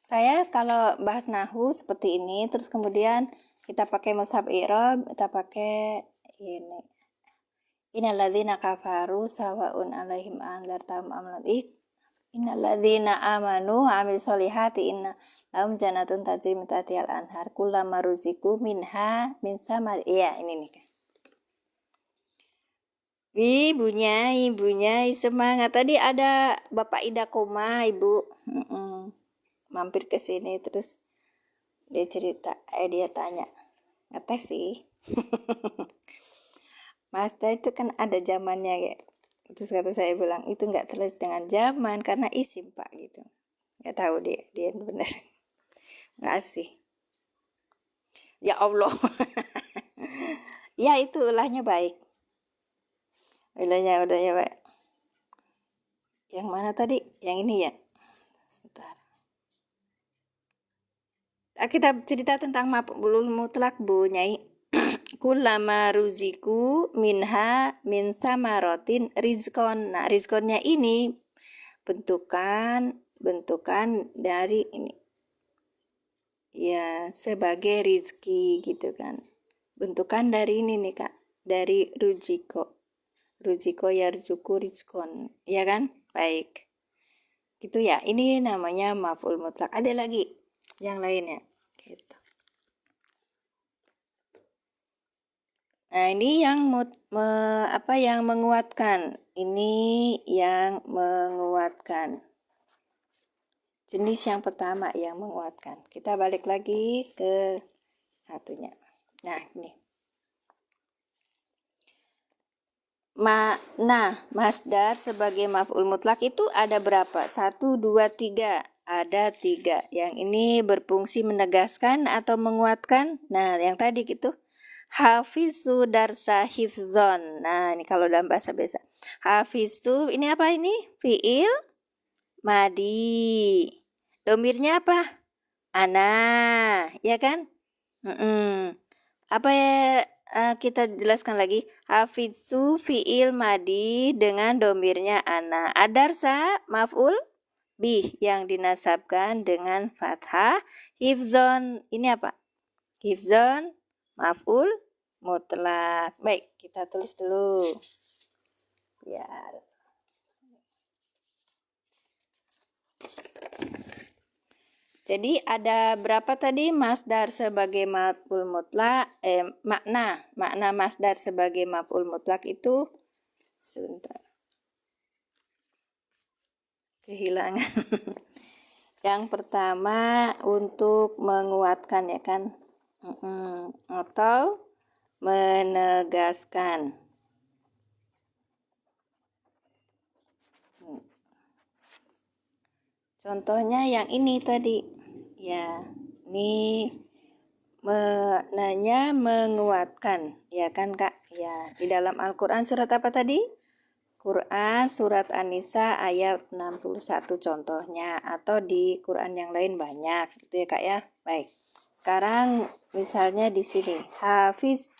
Saya kalau bahas nahu seperti ini terus kemudian kita pakai mushaf i'rab, kita pakai ini. Innal ladzina kafaru sawaun alaihim anzartahum am lam innal ladzina amanu wa amilus solihati inna lahum jannatun tajri min tahtihal anhar kullama ruziku minha min samar. Iya, ini nih. Bunyai semangat. Tadi ada Bapak Ida Koma, Ibu. Mampir ke sini terus dia cerita, dia tanya, ngetes sih. Mas, itu kan ada zamannya ya. Terus kata saya bilang, itu nggak terus dengan zaman karena isim Pak gitu. Nggak tahu dia benar. Makasih. Ya Allah. Ya itu ulahnya baik. Ulahnya baik. Yang mana tadi? Yang ini ya. Sebentar. Kita cerita tentang maf'ulul mutlak Bu Nyai. Kullama ruziku minha min samarotin rizkon. Nah, rizkonnya ini bentukan dari ini. Ya, sebagai rizki gitu kan. Bentukan dari ini nih Kak. Dari rujiko. Rujiko yarzuku rizkon. Ya kan? Baik. Gitu ya. Ini namanya maf'ul mutlak. Ada lagi yang lainnya. Gitu. Nah, ini yang yang menguatkan. Ini yang menguatkan. Jenis yang pertama yang menguatkan. Kita balik lagi ke satunya. Nah, ini. Masdar sebagai maf'ul mutlak itu ada berapa? 1, 2, 3. Ada 3. Yang ini berfungsi menegaskan atau menguatkan. Nah, yang tadi gitu. Hafizu darsa hifzon. Nah, ini kalau dalam bahasa biasa. Hafizu, ini apa ini? Fi'il madi. Domirnya apa? Ana, ya kan? Apa ya? Kita jelaskan lagi. Hafizu fi'il madi dengan domirnya ana. Adarsa maf'ul bih yang dinasabkan dengan fathah. Hifzon, ini apa? Hifzon maf'ul mutlak. Baik, kita tulis dulu. Biar. Jadi ada berapa tadi masdar sebagai maf'ul mutlak? Makna masdar sebagai maf'ul mutlak itu sebentar. Kehilangan. Yang pertama untuk menguatkan ya kan? Atau menegaskan. Contohnya yang ini tadi. Ya, ini maknanya menguatkan, ya kan Kak? Ya, di dalam Al-Qur'an surat apa tadi? Quran surat An-Nisa ayat 61 contohnya, atau di Quran yang lain banyak, gitu ya Kak ya. Baik. Sekarang misalnya di sini, hafiz.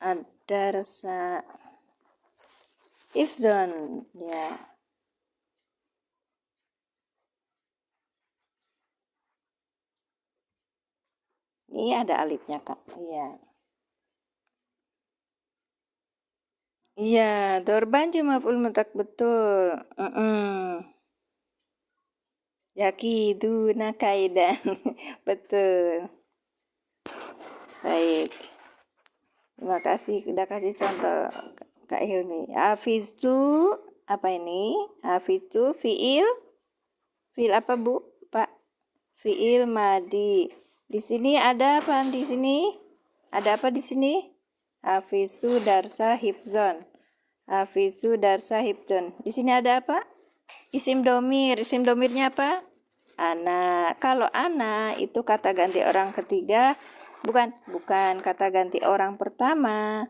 Ad-darsa hifzon, ya. Ini ada alifnya Kak. Iya. Iya, dorban maf'ul mutlak betul. Yakiduna kaidan. Betul. Baik. Terima kasih udah kasih contoh Kak Hilmi. Hafiztu apa ini? Hafiztu fiil apa Bu? Pak. Fiil madi. Di sini ada apa di sini? Ada apa di sini? Hafiztu darsa hifzon. Hafiztu darsa hifzon. Di sini ada apa? Isim domir. Isim domirnya apa? Ana. Kalau ana itu kata ganti orang ketiga, bukan kata ganti orang pertama.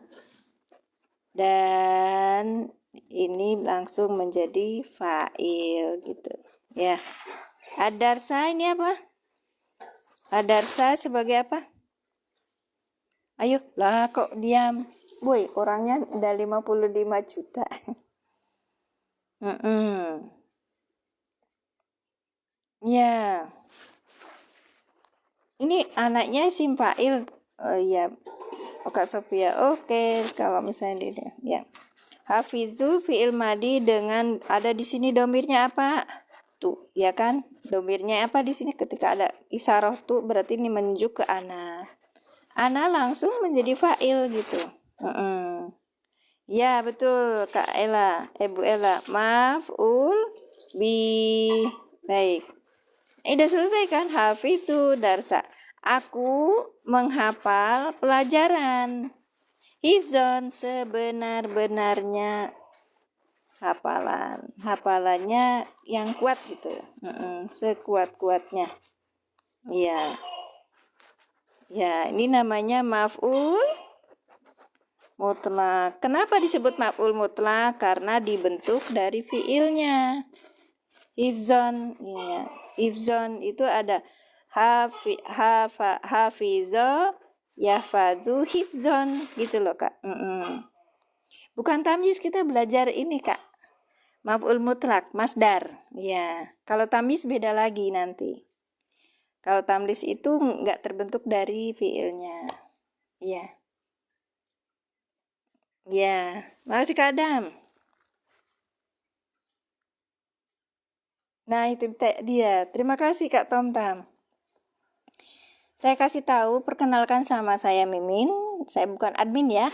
Dan ini langsung menjadi fa'il gitu. Ya. Adarsa ini apa? Adarsa sebagai apa? Ayo lah kok diam. boy, orangnya udah 55 juta. Ya, ini anaknya Simpail. Oh iya, Kak Sophia. Oke, kalau misalnya dia, ya. Hafizul fi'il madi dengan ada di sini domirnya apa? Tuh, ya kan? Domirnya apa di sini ketika ada isyarah tuh berarti ini menunjuk ke ana. Ana langsung menjadi fa'il gitu. Ya, betul Kak Ella, Bu Ella. Maf'ul bi. Baik. Udah selesai kan? Hafizu darsa. Aku menghafal pelajaran. Hifzon sebenar-benarnya hafalan. Hafalannya yang kuat gitu. Sekuat-kuatnya. Iya. Ya, ini namanya maf'ul mutlak. Kenapa disebut maf'ul mutlak? Karena dibentuk dari fiilnya. Hifzon, ya. Hifzon itu ada hafizo, yahfazu, hifzon gitu loh Kak. Bukan tamyiz, kita belajar ini Kak. Maf'ul mutlak, masdar. Ya, kalau tamyiz beda lagi nanti. Kalau tamyiz itu nggak terbentuk dari fiilnya. Ya. Ya, makasih Kak Adam. Nah, itu dia. Terima kasih Kak Tom Tam. Saya kasih tahu, perkenalkan sama saya Mimin. Saya bukan admin ya.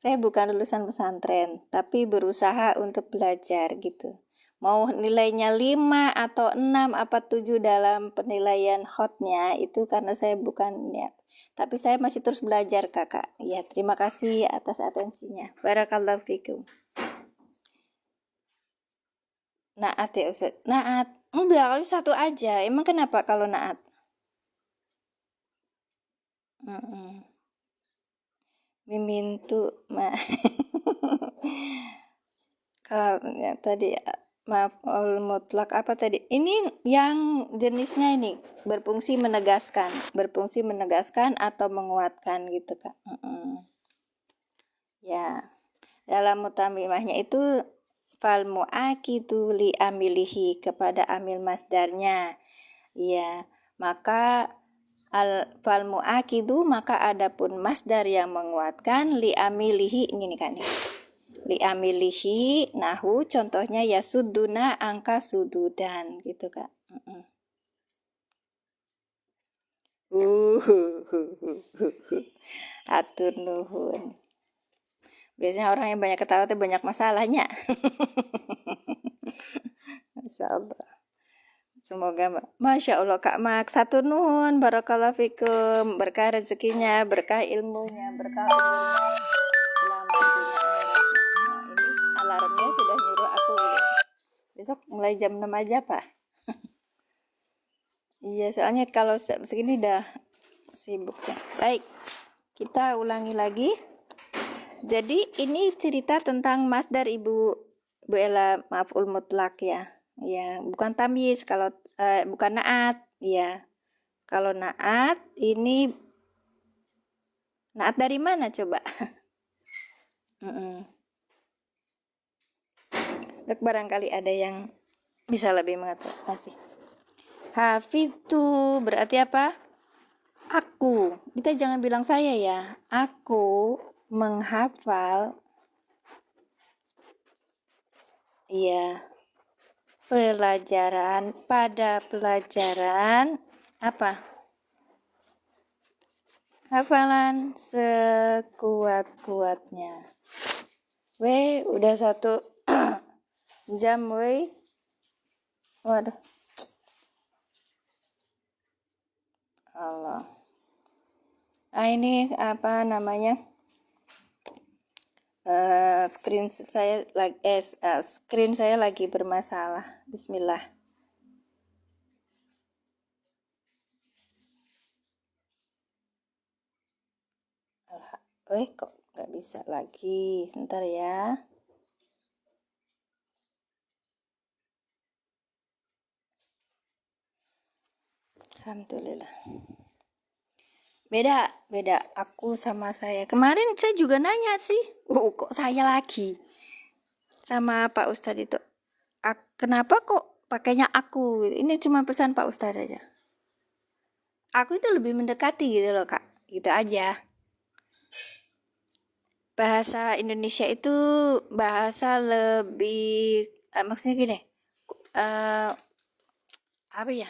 Saya bukan lulusan pesantren, tapi berusaha untuk belajar gitu. Mau nilainya 5 atau 6 apa 7 dalam penilaian hotnya itu karena saya bukan niat. Tapi saya masih terus belajar Kakak. Ya, terima kasih atas atensinya. Barakallahu fikum. Naat ya Ustaz. Naat. Enggak, kalau satu aja. Emang kenapa kalau naat? Mimin tuh kalau ya, tadi maf'ul mutlak apa tadi? Ini yang jenisnya ini berfungsi menegaskan atau menguatkan gitu Kak. Ya. Dalam mutamimahnya itu fal muakidu li amilihi kepada amil masdarnya. Ya, maka fal muakidu maka adapun masdar yang menguatkan li amilihi ini kan nih. Li amilihi nahu contohnya ya suduna angka sududan gitu Kak. Atur nuhun. Biasanya orang yang banyak ketawa itu banyak masalahnya. Masya Allah. Semoga Masya Allah Kak Mak satu nuhun barakallahu fikum, berkah rezekinya, berkah ilmunya, berkah umurnya. Selamat dunia akhirat. Nah, ini alarmnya sudah nyuruh aku besok mulai jam 6 aja Pak. Iya, soalnya kalau segini udah sibuk ya. Baik, kita ulangi lagi. Jadi ini cerita tentang masdar Ibu Bu Ella, maf'ul mutlak ya. Ya, bukan tamyiz kalau bukan naat, ya. Kalau naat ini naat dari mana coba? Barangkali ada yang bisa lebih mengatasi. Hafiztu berarti apa? Aku. Kita jangan bilang saya ya. Aku menghafal. Iya. Pelajaran pada pelajaran apa? Hafalan sekuat-kuatnya. Weh, udah 1 jam weh. Waduh. Allah. Ini apa namanya? Screen saya lagi bermasalah. Bismillah. Kok nggak bisa lagi? Sebentar ya. Alhamdulillah. Beda aku sama saya. Kemarin saya juga nanya sih, kok saya lagi sama Pak Ustadz itu. Kenapa kok pakainya aku? Ini cuma pesan Pak Ustadz aja. Aku itu lebih mendekati gitu loh Kak, gitu aja. Bahasa Indonesia itu bahasa lebih maksudnya gini, apa ya?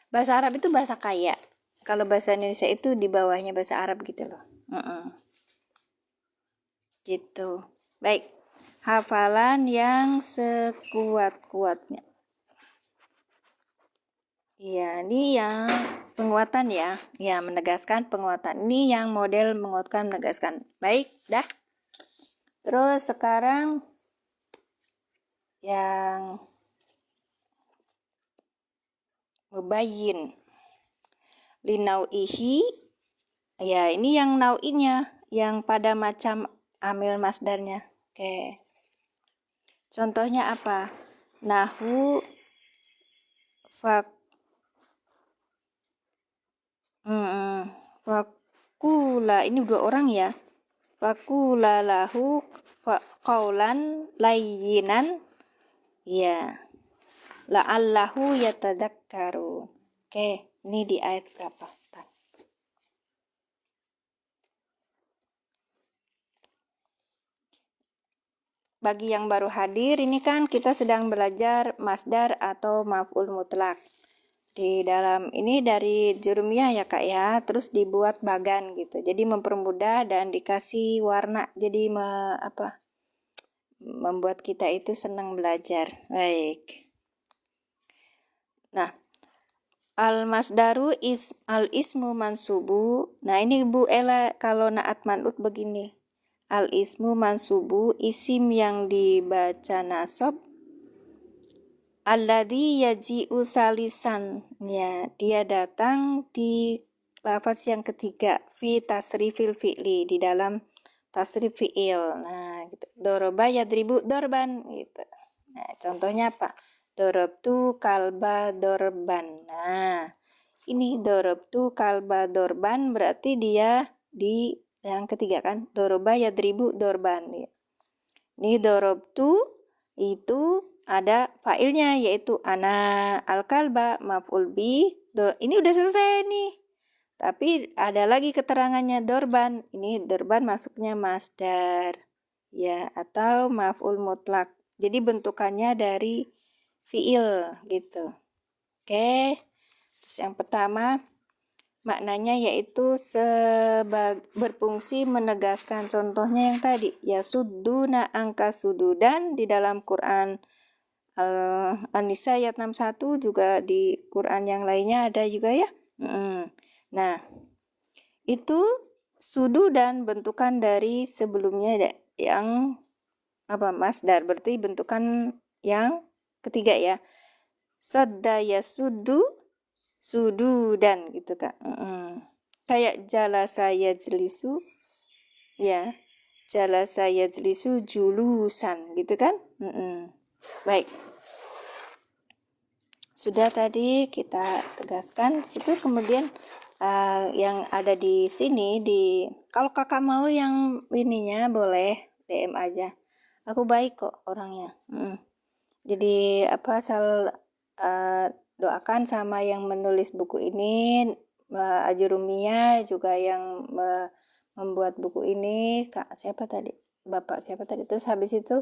Bahasa Arab itu bahasa kaya. Kalau bahasa Indonesia itu di bawahnya bahasa Arab gitu loh. Gitu. Baik. Hafalan yang sekuat-kuatnya. Iya, ini yang penguatan ya. Ya, menegaskan penguatan. Ini yang model menguatkan, menegaskan. Baik, dah. Terus sekarang yang mubayyin. Linau'ihi. Ya, ini yang nau'inya. Yang pada macam amil masdarnya. Oke. Contohnya apa? Nahu fakula, ini dua orang ya. Fakula lahu qaulan layyinan, ya, la'allahu yatadzakkaru. Oke, ini di ayat berapa? Bagi yang baru hadir, ini kan kita sedang belajar masdar atau maf'ul mutlak. Di dalam ini dari Jurumiyah ya Kak ya, terus dibuat bagan gitu. Jadi mempermudah dan dikasih warna. Jadi membuat kita itu senang belajar. Baik. Nah, al-masdaru al-ismu mansubu. Nah, ini Bu Ella kalau naat man'ut begini. Al-ismu mansubu, isim yang dibaca nasab. Alladzi yaji'u salisan, ya, dia datang di lafaz yang ketiga, fi tasrifil fi'li, di dalam tasrif fi'il. Nah, gitu. Doroba yadribu dorban gitu. Nah, contohnya apa? Dorobtu kalba dorban. Nah, ini dorobtu kalba dorban berarti dia di yang ketiga kan? Doroba yadribu dorban. Ini dorobtu itu ada fa'ilnya yaitu ana al-kalba maf'ul bi. Ini udah selesai nih. Tapi ada lagi keterangannya dorban. Ini dorban masuknya masdar ya atau maf'ul mutlak. Jadi bentukannya dari fi'il gitu. Oke. Terus yang pertama maknanya yaitu berfungsi menegaskan. Contohnya yang tadi, ya sudduna angka sududan di dalam Quran An-Nisa ayat 61, juga di Quran yang lainnya ada juga ya. Nah, itu sududan bentukan dari sebelumnya yang masdar, berarti bentukan yang ketiga ya. Sadda yasuddu sududan gitu Kak. Kayak jalasa yajlisu ya. Jalasa yajlisu julusan gitu kan? Baik. Sudah tadi kita tegaskan di situ. Kemudian yang ada di sini kalau Kakak mau yang ininya boleh DM aja. Aku baik kok orangnya. Jadi asal doakan sama yang menulis buku ini, Ajurumiyah juga yang membuat buku ini, Kak siapa tadi? Bapak siapa tadi? Terus habis itu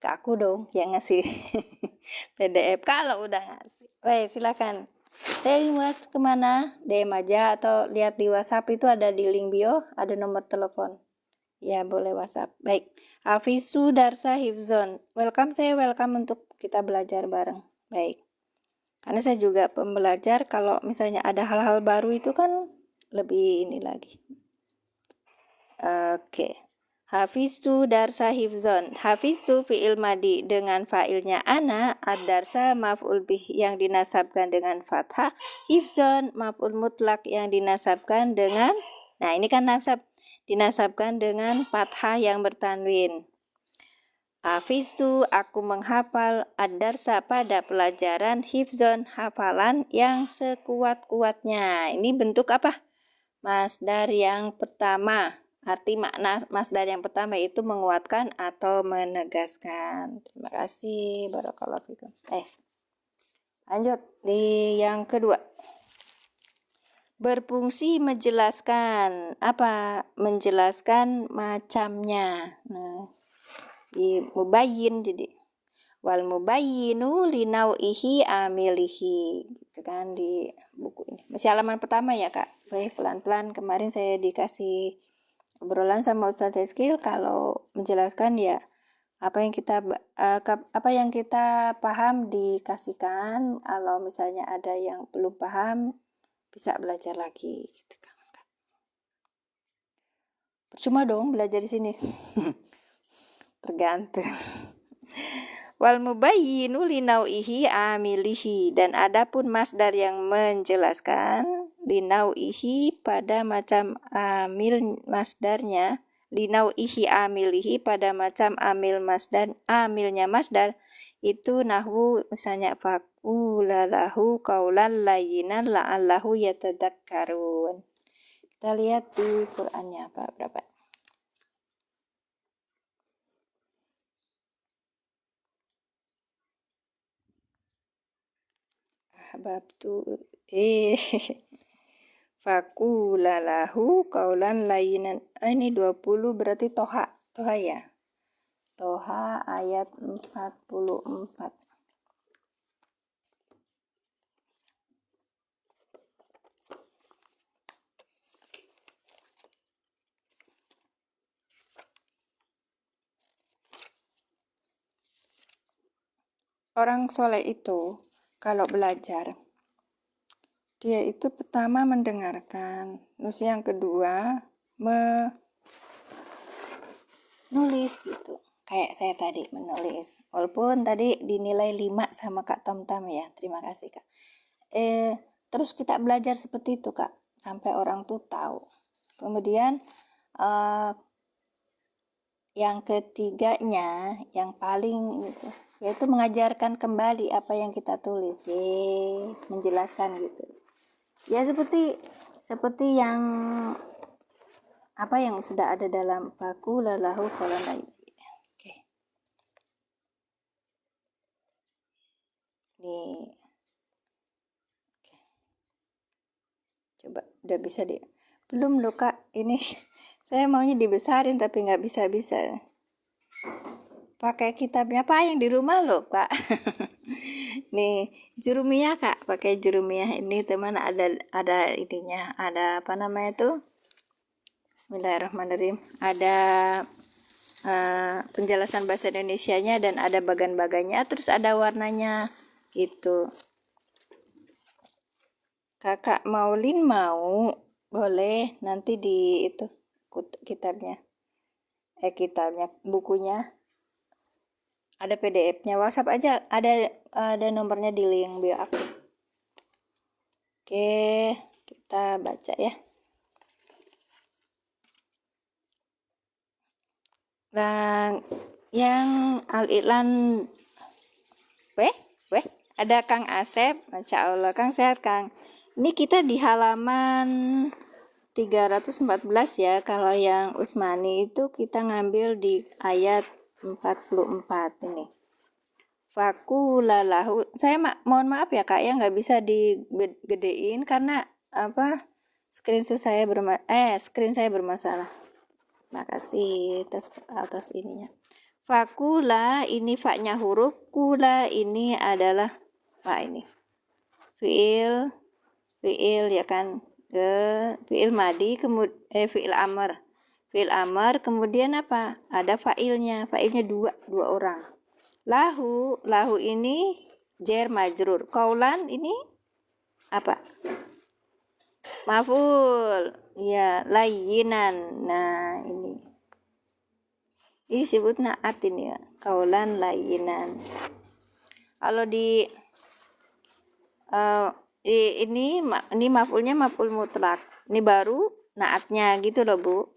ke aku dong yang ngasih PDF kalau udah ngasih. Baik, silakan. Buat kemana? DM aja atau lihat di WhatsApp, itu ada di link bio, ada nomor telepon. Ya, boleh WhatsApp. Baik. Hafizu Darsa Hifzon. Saya welcome untuk kita belajar bareng. Baik. Karena saya juga pembelajar, kalau misalnya ada hal-hal baru itu kan lebih ini lagi. Oke. Hafizu Darsa Hifzon. Hafizu fi'il madi dengan fa'ilnya ana, ad-darsa maf'ul bih yang dinasabkan dengan fathah, hifzon maf'ul mutlak yang dinasabkan dengan, nah ini kan dinasabkan dengan fathah yang bertanwin. Hafizu, aku menghafal, ad-darsa pada pelajaran, hifzon hafalan yang sekuat-kuatnya. Ini bentuk apa? masdar yang pertama. Arti makna masdar yang pertama itu menguatkan atau menegaskan. Terima kasih. Barakallahu fikum. Lanjut di yang kedua. Berfungsi menjelaskan. Apa? Menjelaskan macamnya. Nah, di mubayyin jadi. Wal mubayyinu linau'ihi amilihi. Gitu kan di buku ini. Masih halaman pertama ya, Kak. Baik, pelan-pelan. Kemarin saya dikasih obrolan sama Ustaz Eskil kalau menjelaskan ya apa yang kita paham dikasihkan. Kalau misalnya ada yang belum paham bisa belajar lagi gitu kan. Percuma dong belajar di sini. Tergantung. Wal mubayyinu linau'ihi amilihi, dan adapun masdar yang menjelaskan linau'ihi pada macam amil masdarnya, linau'ihi amilihi pada macam amilnya masdar itu nahwu misalnya faqula lahu qaulan layyinan la'allahu yatadzakkarun. Kita lihat di Qur'annya berapa? Ahbabtu faqula lahu qaulan layyinan. Ini 20 berarti Toha ya. Toha ayat 44. Orang soleh itu kalau belajar dia itu pertama mendengarkan, terus yang kedua menulis gitu. Kayak saya tadi menulis. Walaupun tadi dinilai 5 sama Kak Tom-Tom ya. Terima kasih, Kak. Terus kita belajar seperti itu, Kak, sampai orang tuh tahu. Kemudian yang ketiganya, yang paling gitu, yaitu mengajarkan kembali apa yang kita tulis, menjelaskan gitu. Ya seperti yang apa yang sudah ada dalam faqula lahu qaulan layyinan. Oke. Nih. Oke. Coba udah bisa deh. Belum loh, Kak. Ini saya maunya dibesarin tapi nggak bisa. Pakai kitabnya Pak yang di rumah loh, Pak. Nih, jurumiyah, Kak. Pakai jurumiyah ini teman ada ininya, ada apa namanya tuh? Bismillahirrahmanirrahim. Ada penjelasan bahasa Indonesianya dan ada bagan-bagannya, terus ada warnanya gitu. Kakak Maulin mau boleh nanti di itu kitabnya bukunya ada PDF-nya, WhatsApp aja, ada nomornya di link bio aku. Oke, kita baca ya. Dan yang al-i'lan ada Kang Asep, Masya Allah, Kang sehat, Kang. Ini kita di halaman 314 ya. Kalau yang Usmani itu kita ngambil di ayat 44 ini. Faqula lahu. Saya mohon maaf ya, Kak, ya nggak bisa digedein karena screen saya bermasalah. Makasih atas ininya. Faqula ini fa-nya huruf, kula ini adalah ini. Fiil ya kan. Fiil madi fiil amr. Fiil amr kemudian apa? Ada fa'ilnya dua orang. Lahu ini jar majrur. Qaulan ini apa? Maf'ul. Ya, layyinan. Nah, ini disebut naat ini ya. Qaulan layyinan. Kalau di ini maf'ulnya maf'ul mutlak. Ini baru naatnya gitu loh, Bu.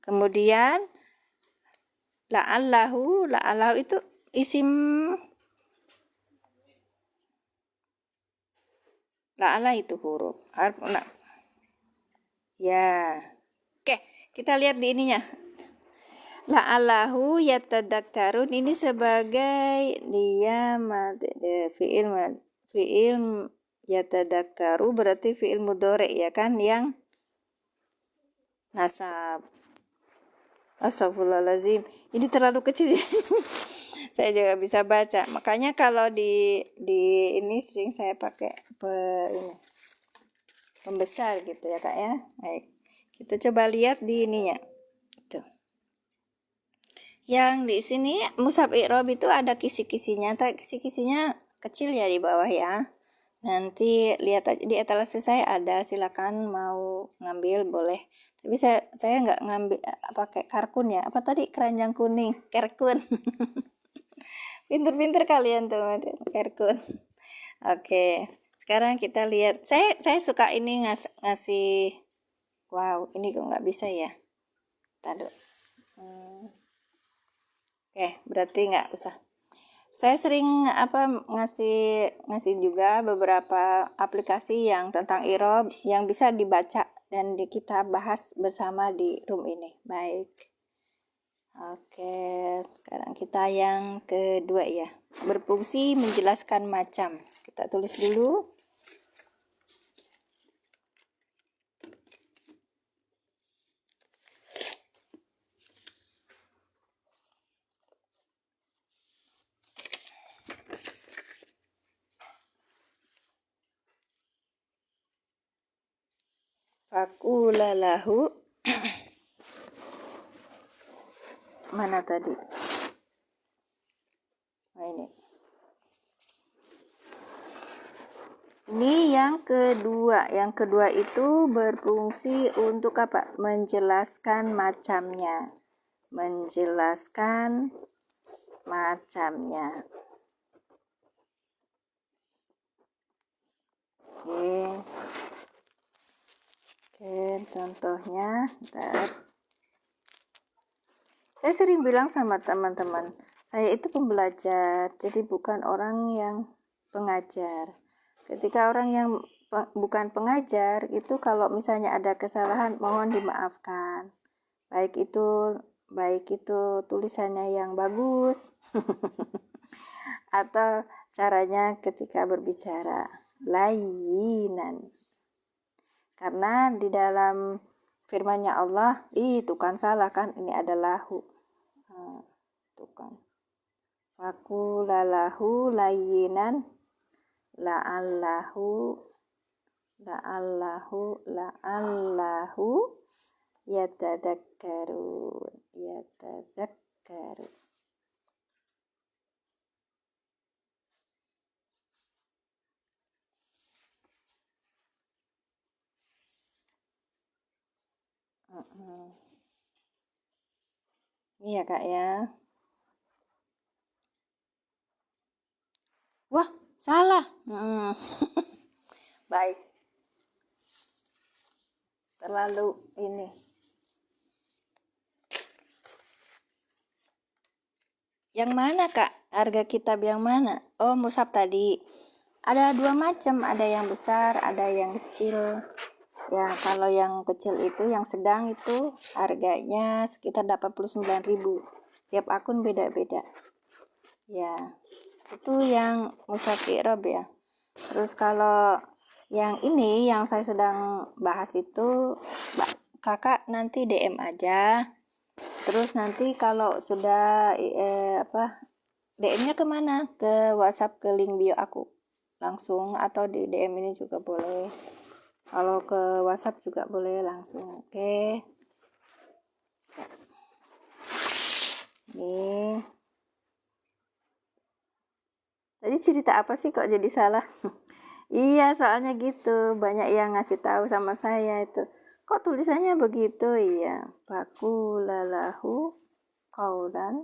Kemudian la'allahu itu isim la'ala itu huruf. Ya. Oke, kita lihat di ininya. La'allahu yatadakkarun ini sebagai dia fiil yatadakkaru berarti fiil mudhari ya kan yang nasab. Astagfirullahaladzim, ini terlalu kecil. Saya juga bisa baca, makanya kalau di ini sering saya pakai pembesar gitu ya kak ya. Baik, kita coba lihat di ininya tuh. Yang di sini mushaf i'rab itu ada kisi-kisinya, tapi kisi-kisinya kecil ya di bawah ya. Nanti lihat aja di etalase saya ada, silakan mau ngambil boleh. Tapi saya nggak ngambil pakai karkun ya. Apa tadi, keranjang kuning, kerkun. Pinter-pinter kalian tuh, kerkun. Oke, sekarang kita lihat. Saya suka ini ngasih. Wow, ini kok nggak bisa ya. Tadu. Oke, berarti nggak usah. Saya sering ngasih juga beberapa aplikasi yang tentang i'rab yang bisa dibaca dan kita bahas bersama di room ini. Baik. Oke, sekarang kita yang kedua ya. Berfungsi menjelaskan macam. Kita tulis dulu. Faqula lahu mana tadi? Nah, ini. Ini yang kedua. Yang kedua itu berfungsi untuk apa? Menjelaskan macamnya. Menjelaskan macamnya. Oke, contohnya bentar. Saya sering bilang sama teman-teman, saya itu pembelajar, jadi bukan orang yang pengajar. Ketika orang yang bukan pengajar, itu kalau misalnya ada kesalahan, mohon dimaafkan. Baik itu tulisannya yang bagus, atau caranya ketika berbicara, layinan. Karena di dalam firman-Nya Allah, itu kan salah kan, ini adalah tuh kan. Faqula lahu layyinan la'allahu yatadakkarun. Iya kak ya. Wah, salah. Baik. Terlalu ini. Yang mana kak? Harga kitab yang mana? Oh, mushaf tadi. Ada dua macam, ada yang besar, ada yang kecil. Ya, kalau yang kecil itu, yang sedang itu harganya sekitar 89.000. Setiap akun beda-beda. Ya, itu yang mushaf i'rab ya. Terus kalau yang ini yang saya sedang bahas itu, kakak nanti DM aja. Terus nanti kalau sudah DM-nya kemana? Ke WhatsApp, ke link bio aku langsung, atau di DM ini juga boleh. Kalau ke WhatsApp juga boleh langsung. Oke. Nih. Tadi cerita apa sih kok jadi salah? Iya, soalnya gitu. Banyak yang ngasih tahu sama saya itu. Kok tulisannya begitu? Iya. Faqula lahu qaulan.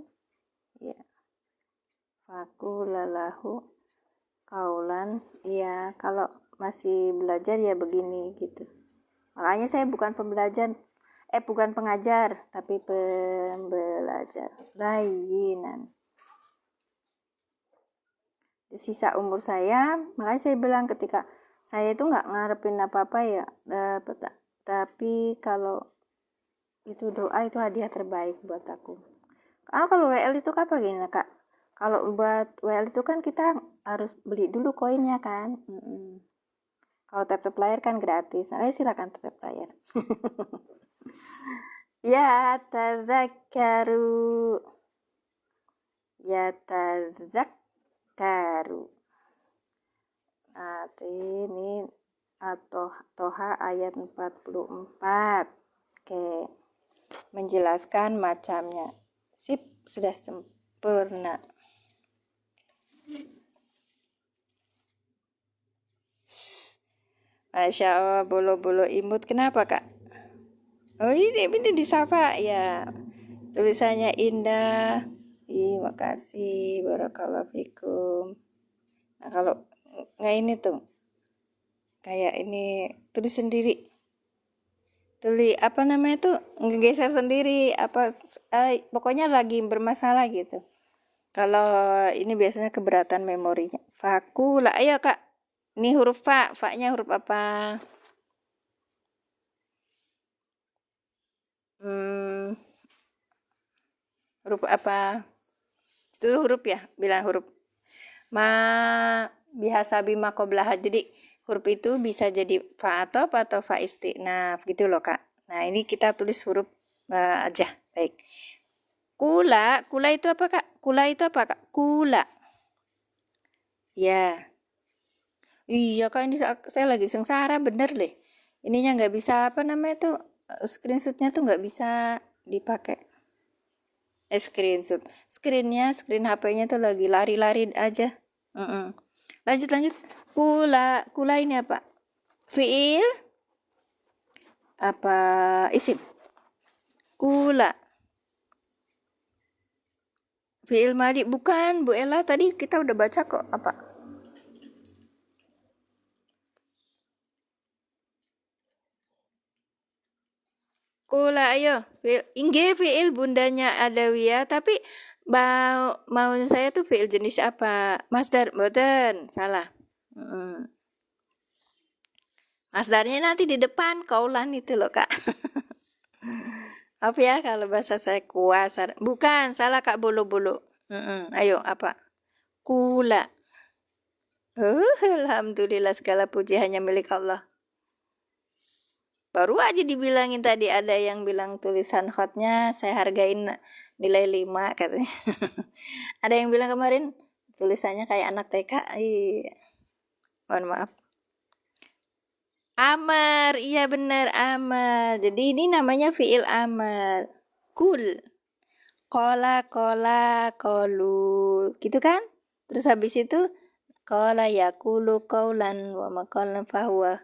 Iya. Faqula lahu qaulan. Iya, kalau masih belajar ya begini gitu. Makanya saya bukan pengajar, tapi pembelajar. Layyinan. Sisa umur saya, makanya saya bilang ketika saya itu nggak ngarepin apa-apa ya, Tapi kalau itu doa itu hadiah terbaik buat aku. Karena kalau WL itu kan apa gini Kak? Kalau buat WL itu kan kita harus beli dulu koinnya kan. Kalau tap layar kan gratis. Ayo silakan tap layar. Ya tadzakkaru. Ya tadzakkaru. Nah, ini atau Toha ayat 44. Oke. Menjelaskan macamnya. Sip, sudah sempurna. Masya Allah, bolo-bolo imut. Kenapa Kak? Oh ini disapa ya. Tulisannya indah. Makasih. Barakallahu fikum. Nah kalau nggak ini tuh. Kayak ini tulis sendiri. Tulis apa namanya tuh ngegeser sendiri. Pokoknya lagi bermasalah gitu. Kalau ini biasanya keberatan memorinya. Fakula. Ayo Kak. Ini huruf fa. Fa-nya huruf apa? Huruf apa? Itu huruf ya? Bilang huruf. Biasa bima qoblah. Jadi huruf itu bisa jadi fa atau fa istiqnaf gitu loh Kak. Nah ini kita tulis huruf aja. Baik. Kula itu apa Kak? Kula itu apa Kak? Kula. Ya. Iya Kak, ini saya lagi sengsara bener deh. Ininya nggak bisa apa namanya tuh, screenshotnya tuh nggak bisa dipakai. Screenshot. Screen HP-nya tuh lagi lari-lari aja. Lanjut. Kula ini apa? Fiil apa isim? Kula. Fiil madi bukan Bu Ella, tadi kita udah baca kok apa? Kula ayo. Fiil bundanya adawiyah tapi mau saya tuh fiil jenis apa? Masdar mboten, salah. Masdarnya nanti di depan kaulan itu loh Kak. Apa ya kalau bahasa saya kuasa. Bukan, salah Kak, bolo-bolo. Ayo apa? Kula. Alhamdulillah segala puji hanya milik Allah. Baru aja dibilangin tadi ada yang bilang tulisan hotnya saya hargain nilai 5 katanya. Ada yang bilang kemarin tulisannya kayak anak TK. Mohon maaf. Amar, iya benar amar. Jadi ini namanya fiil amar. Kul. Kola, kolu. Gitu kan? Terus habis itu kola yakulu kaulan wa maqalan fahuwa.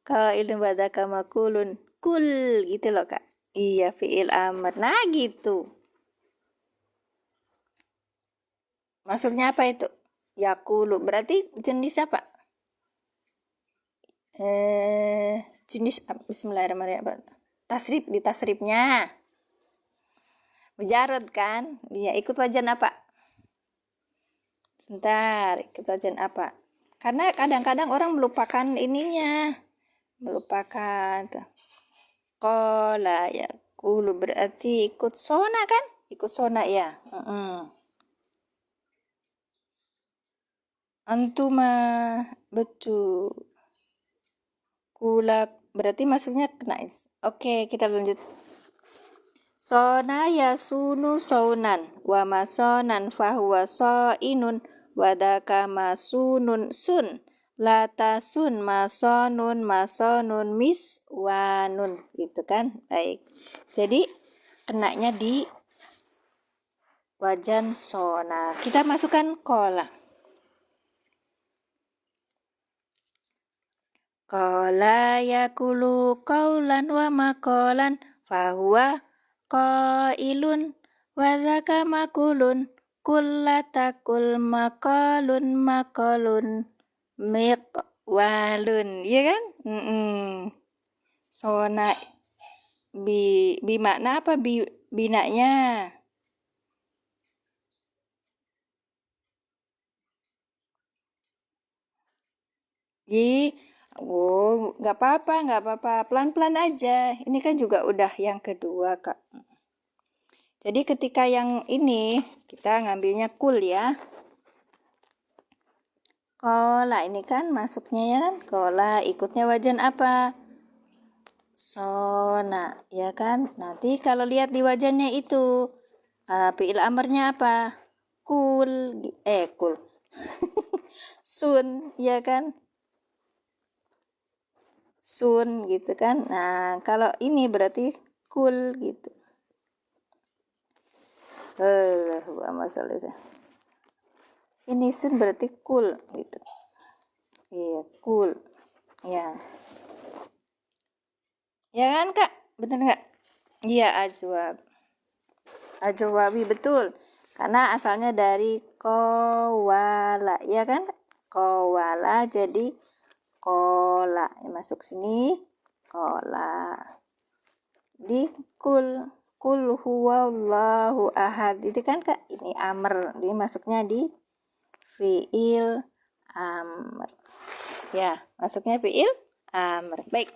Qailun badaka makulun. Kul gitu loh Kak. Iya fiil amar. Nah gitu. Maksudnya apa itu? Yakulu. Berarti jenis apa? Jenis bismillahirrahmanirrahim. Tasrif, di tasrifnya. Mujarad kan? Dia ikut wajan apa? Sebentar, ikut wajan apa? Karena kadang-kadang orang melupakan ininya. Melupakan. Qala ya kulu berarti ikut sona kan? Ikut sona ya. Antuma betul. Kula berarti maksudnya kena. Oke, kita lanjut. Sona yasunu saunan wa masonan fahuwa soinun wadaka masunun sun lata sun masonun miswanun gitu kan. Baik, jadi kenanya di wajan sona. Kita masukkan kola. Kola yakulu kaulan wa makolan fahuwa qailun wa dzaka makulun kullatakul makalun miqwalun, ya kan? Sona bi makna apa binanya? Oh, nggak apa-apa, pelan-pelan aja. Ini kan juga udah yang kedua, Kak. Jadi ketika yang ini, kita ngambilnya kul ya. Kola, ini kan masuknya ya kan? Kola, ikutnya wajan apa? Sona, ya kan? Nanti kalau lihat di wajannya itu, fi'il amarnya apa? Kul, kul. Sun, ya kan? Sun gitu kan. Nah, kalau ini berarti kul gitu. Masalahnya. Ini sun berarti kul gitu. Iya, kul. Ya. Ya kan, Kak? Bener nggak? Iya, azwab. Azwabi betul. Karena asalnya dari kowala, ya kan? Kowala jadi kola. Masuk sini kola. Di kul huwallahu ahad. Itu kan, Kak? Ini amr. Ini masuknya di fiil amr. Ya, masuknya fiil amr. Baik.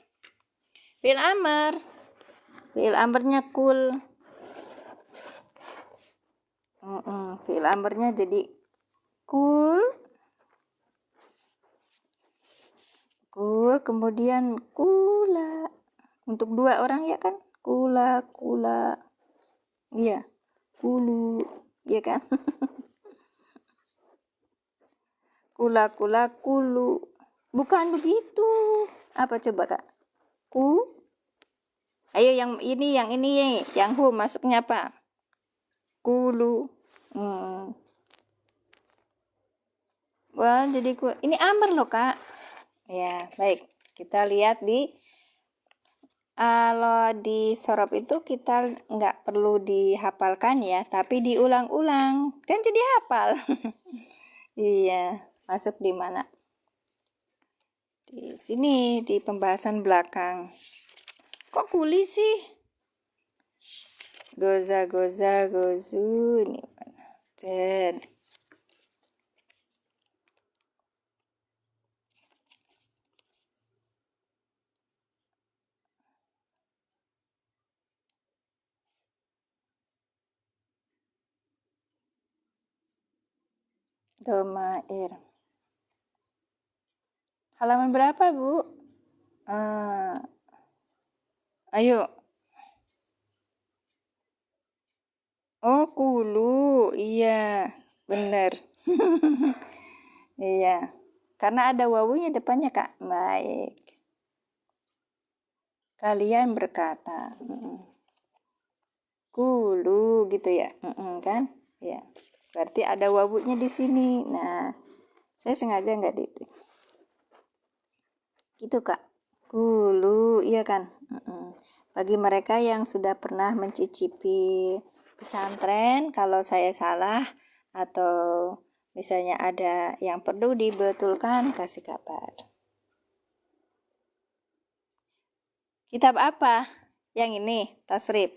Fiil amr. Fiil amrnya kul. Fiil amrnya jadi kul, kemudian kula. Untuk 2 orang ya kan? Kula, iya, kulu, ya kan? Kula, kulu. Bukan begitu. Apa coba, Kak? Ayo yang ini, yang hu masuknya apa? Kulu. Wah, jadi ini amr loh, Kak. Ya, baik. Kita lihat kalau di sorop itu kita nggak perlu dihafalkan ya, tapi diulang-ulang. Kan jadi hafal. Iya, masuk di mana? Di sini, di pembahasan belakang. Kok kuli sih? Goza, gozu. Ini mana? Domair. Halaman berapa, Bu? Ayo. Oh, kulu. Iya, bener. Iya. Karena ada wawunya depannya, Kak. Baik. Kalian berkata. Kulu gitu ya. Kan? Ya. Berarti ada wawunya di sini. Nah, saya sengaja nggak gitu. Gitu, Kak. Kulu, iya kan? Bagi mereka yang sudah pernah mencicipi pesantren, kalau saya salah atau misalnya ada yang perlu dibetulkan, kasih kabar. Kitab apa? Yang ini, tasrif.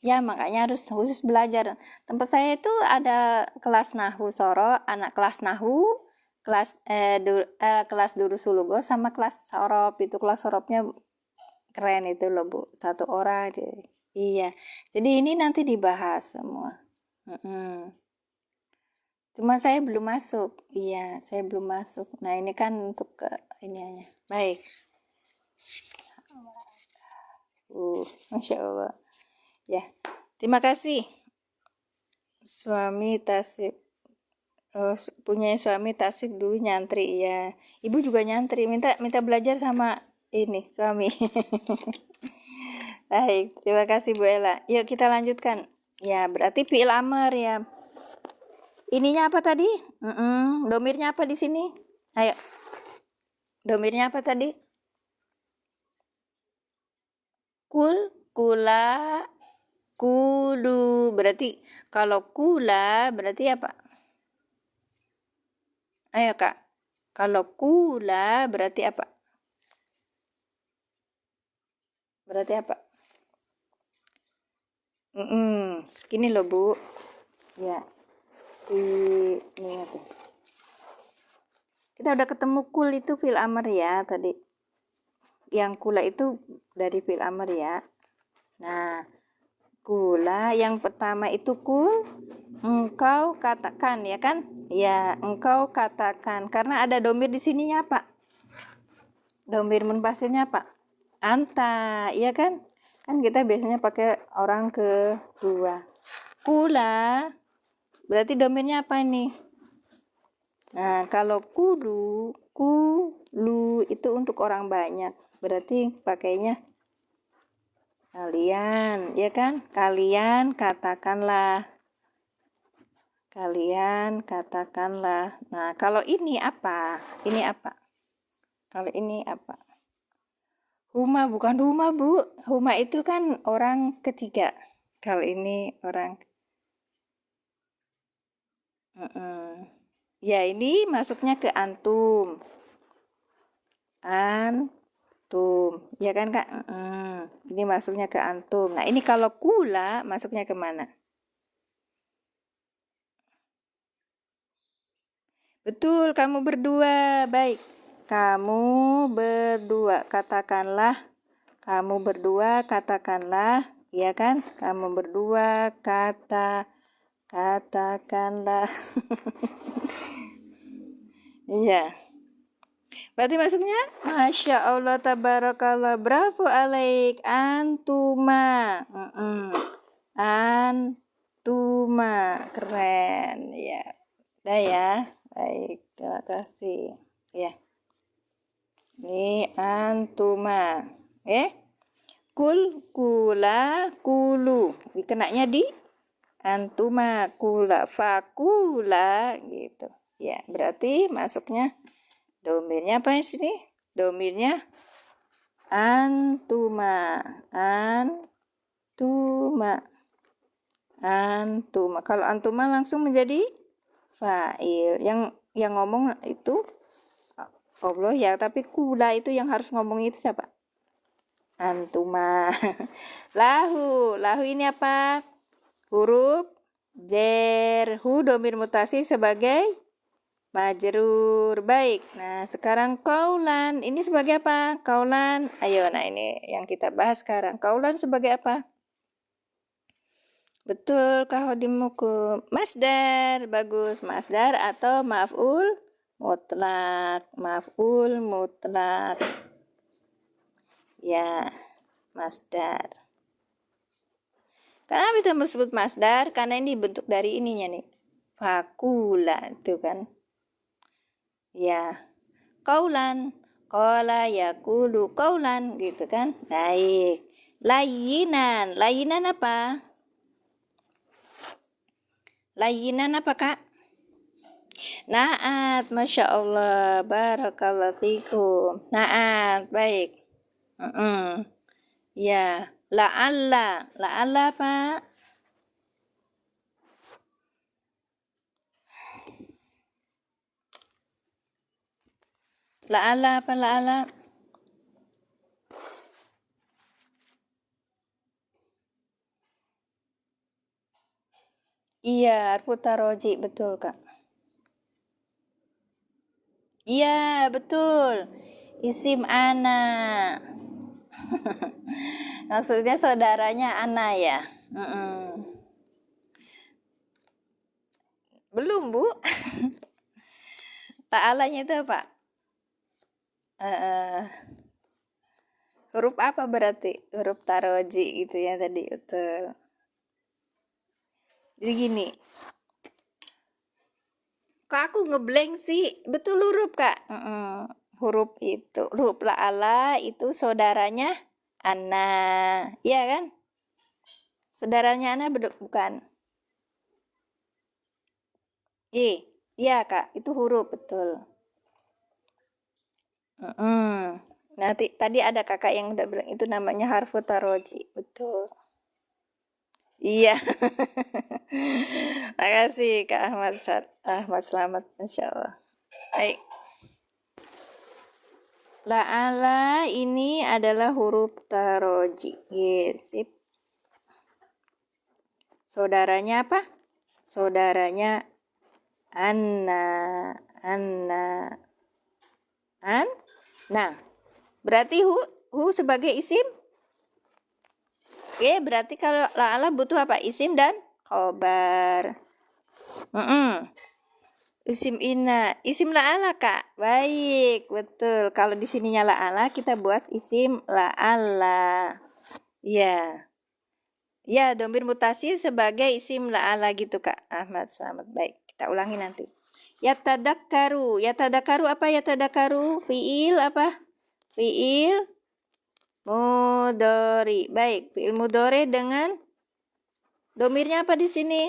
Ya, makanya harus khusus belajar. Tempat saya itu ada kelas nahu soro, anak kelas nahu, kelas durusul lugo sama kelas sorop. Itu kelas soropnya keren itu loh, Bu. 1 orang. Iya. Jadi ini nanti dibahas semua. Cuma saya belum masuk. Iya, saya belum masuk. Nah, ini kan untuk ini aja. Baik. Masya Allah. Ya, terima kasih. Suami tasib. Punya suami tasib dulu nyantri ya. Ibu juga nyantri. Minta belajar sama ini suami. Baik, terima kasih Bu Ella. Yuk kita lanjutkan. Ya, berarti fi'il amr ya. Ininya apa tadi? Domirnya apa di sini? Ayo. Domirnya apa tadi? Kula, kulu. Berarti kalau kula berarti apa? Ayo, Kak. Kalau kula berarti apa? Berarti apa? Gini loh, Bu. Ya. Ini tuh. Kita udah ketemu kul itu fi'il amr ya tadi. yang kula itu dari fi'il amr ya. Nah, kula yang pertama itu kul, engkau katakan ya kan? Ya, engkau katakan. Karena ada domir di sininya Pak. Domir munfasilnya Pak. Anta, ya kan? Kan kita biasanya pakai orang kedua. Kula, berarti domirnya apa ini? Nah, kalau kulu itu untuk orang banyak. Berarti pakainya kalian, ya kan? Kalian katakanlah. Kalian katakanlah. Nah, kalau ini apa? Ini apa? Kalau ini apa? Huma, bukan huma, Bu. Huma itu kan orang ketiga. Kalau ini orang ya, ini masuknya ke antum. Antum. Ya kan, Kak? Ini masuknya ke antum. Nah, ini kalau kula masuknya ke mana? Betul, kamu berdua. Baik. Kamu berdua. Katakanlah. Kamu berdua katakanlah. Ya kan? Kamu berdua katakanlah. Iya. Berarti masuknya Masya Allah tabarakallah, bravo alaik, antuma. Antuma, keren ya. Udah ya. Baik, terima kasih. Ya. Ini antuma. Kula, kulu. Dikenanya di antuma, kula, fakula gitu. Ya, berarti masuknya domirnya apa sini? Domirnya antuma. Antuma. Kalau antuma langsung menjadi fa'il. Yang ngomong itu Allah ya, tapi kula itu yang harus ngomong itu siapa? Antuma. Lahu ini apa? Huruf jer. Hu domir mutasi sebagai majrur. Baik. Nah, sekarang kaulan. Ini sebagai apa? Kaulan. Ayo, nah ini yang kita bahas sekarang. Kaulan sebagai apa? Betul, kahodimukum. Masdar. Bagus. Masdar atau maf'ul mutlak. Maf'ul mutlak. Ya, masdar. Kenapa kita disebut masdar? Karena ini bentuk dari ininya nih. Fakula itu kan. Ya, kaulan. Qala yakulu kaulan gitu kan. Baik. Layinan. Layinan apa? Layinan apa, Kak? Naat. Masya Allah. Barakallahu fikum. Naat. Baik. Ya. La'alla. La'alla apa? La'alla apa la'alla? Iya, harfu taroji, betul, Kak. Iya, betul. Isim ana. Maksudnya saudaranya ana ya. Belum, Bu. Ta'alanya itu apa? Huruf apa berarti? Huruf taroji gitu ya tadi. Betul. Jadi gini. Kok aku ngeblank sih? Betul huruf, Kak. Huruf itu. Huruf la'ala itu saudaranya ana. Iya kan? Saudaranya ana bukan? Iya, Kak. Itu huruf, betul. Nanti tadi ada kakak yang udah bilang itu namanya harfu taroji, betul. Iya. Makasih Kak Ahmad Selamat, insya Allah. Baik. La'ala ini adalah huruf taroji. Sip. Saudaranya apa? Saudaranya anna. Nah, berarti hu sebagai isim. Oke, berarti kalau la'alla butuh apa? Isim dan khobar. Isim inna, isim la'alla Kak. Baik, betul. Kalau di sininya la'alla, kita buat isim la'alla. Ya. Ya, domir mutasi sebagai isim la'alla gitu Kak. Ahmad, selamat. Baik, kita ulangi nanti. Yatadakkaru. Yatadakkaru apa yatadakkaru? Fi'il apa? Fi'il mudhari. Baik, fi'il mudhari dengan domirnya apa di sini?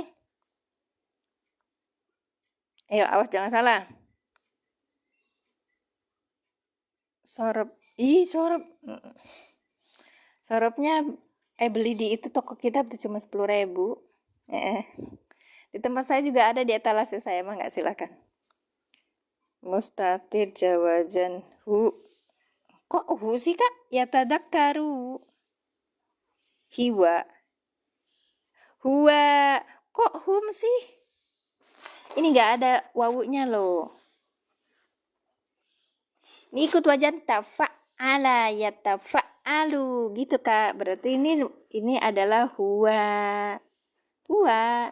Ayo, awas jangan salah. Sorop. Sorop. Soropnya beli di itu toko kitab tuh cuma 10.000. Di tempat saya juga ada di etalase saya, mah nggak, silakan. Mustatir jawajan hu. Kok hu sih Kak? Yatadakkaru. Hiwa. Huwa. Kok hum sih? Ini nggak ada wawunya loh. Ini ikut wajan tafa'ala yatafa'alu gitu Kak. Berarti ini adalah huwa. Huwa.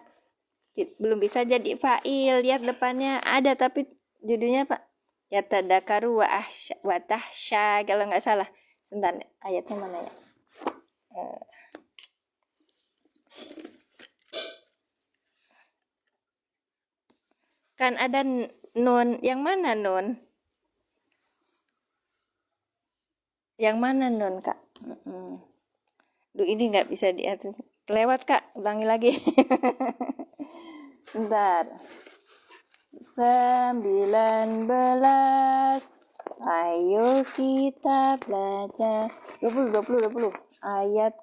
Belum bisa jadi fa'il. Lihat depannya ada tapi judulnya Pak yatadakaru wa tahsya kalau nggak salah. Sebentar, ayatnya mana ya? Kan ada nun. Yang mana nun? Yang mana nun Kak? Duh, ini nggak bisa diatur. Kelewat Kak, ulangi lagi. Bentar. 19. Ayo kita belajar. 20. Ayat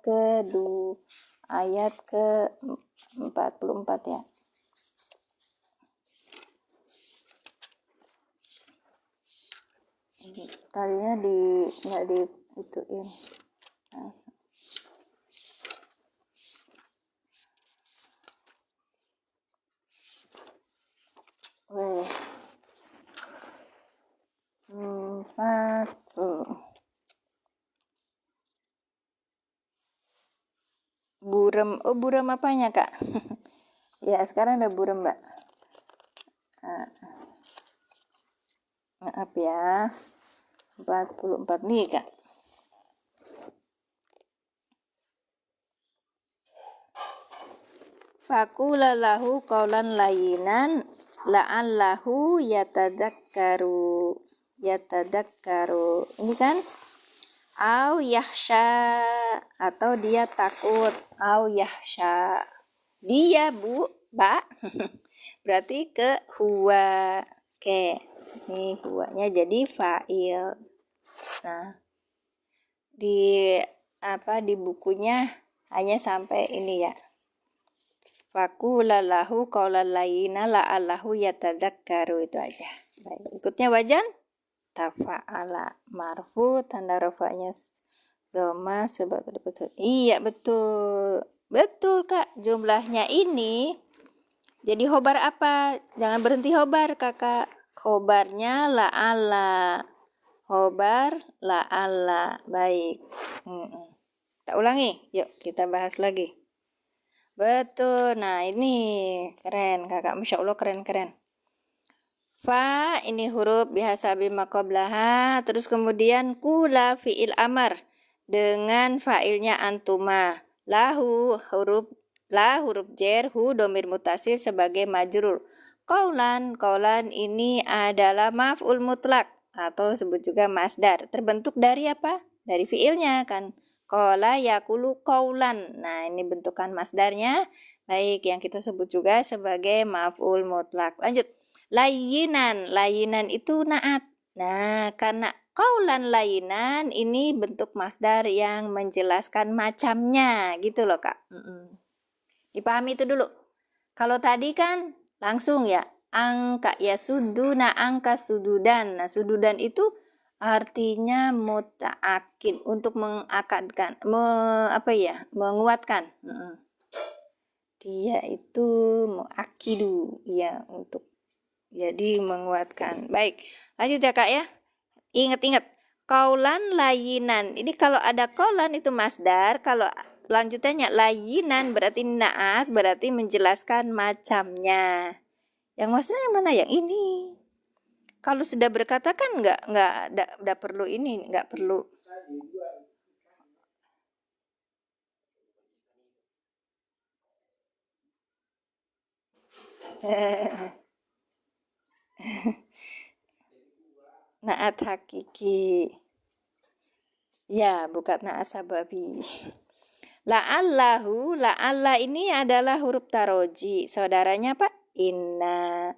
ke 44 ya. Tadinya nggak di ituin. Weh. 4. Burem. Oh, burem apanya Kak? Ya, sekarang ada burem Mbak. Maaf ya. 44 nih Kak. Faqula lahu qaulan layinan la'allahu yatadakkaru. Ini kan au yahsya, atau dia takut. Au yahsya. Dia Mbak. Berarti ke huwa. Oke. Nih huwanya jadi fa'il. Nah, di bukunya hanya sampai ini ya. Faqula lahu qaulan layyina la'allahu yatadzakkaru, itu aja. Baik, ikutnya wajan tafa'ala marfu, tanda rafa'nya dhamma sebab betul. Iya, betul. Betul Kak, jumlahnya ini jadi khobar apa? Jangan berhenti khobar Kakak. Khobarnya la'alla. Khobar la'alla. Baik. Kita ulangi. Yuk kita bahas lagi. Betul. Nah ini keren Kakak. Masya Allah keren. Fa ini huruf bihasabi maqablaha. Terus kemudian kula fi'il amar. Dengan fa'ilnya antuma. Lahu huruf jer, hu domir mutasil sebagai majrur. Qaulan ini adalah maf'ul mutlak atau sebut juga masdar. Terbentuk dari apa? Dari fiilnya kan. Qala yakulu qaulan. Nah, ini bentukan masdarnya. Baik, yang kita sebut juga sebagai maf'ul mutlak. Lanjut. Layinan itu naat. Nah, karena qaulan layinan ini bentuk masdar yang menjelaskan macamnya gitu loh Kak. Dipahami itu dulu. Kalau tadi kan langsung ya, angka ya suduna, angka sududan. Nah, sududan itu artinya muta'akid, untuk mengakadkan, menguatkan. Dia itu mu'akidu, ya, untuk jadi menguatkan. Baik, lanjut ya Kak ya. Ingat-ingat, Kaulan layinan. Ini kalau ada kaulan itu masdar, kalau lanjutannya layinan berarti naat, berarti menjelaskan macamnya. Yang maksudnya yang mana? Yang ini. Kalau sudah berkata kan nggak perlu ini, nggak perlu. Naat hakiki. Ya, bukan naat sababi. La'allahu, la'alla ini adalah huruf taroji. Saudaranya apa? Inna.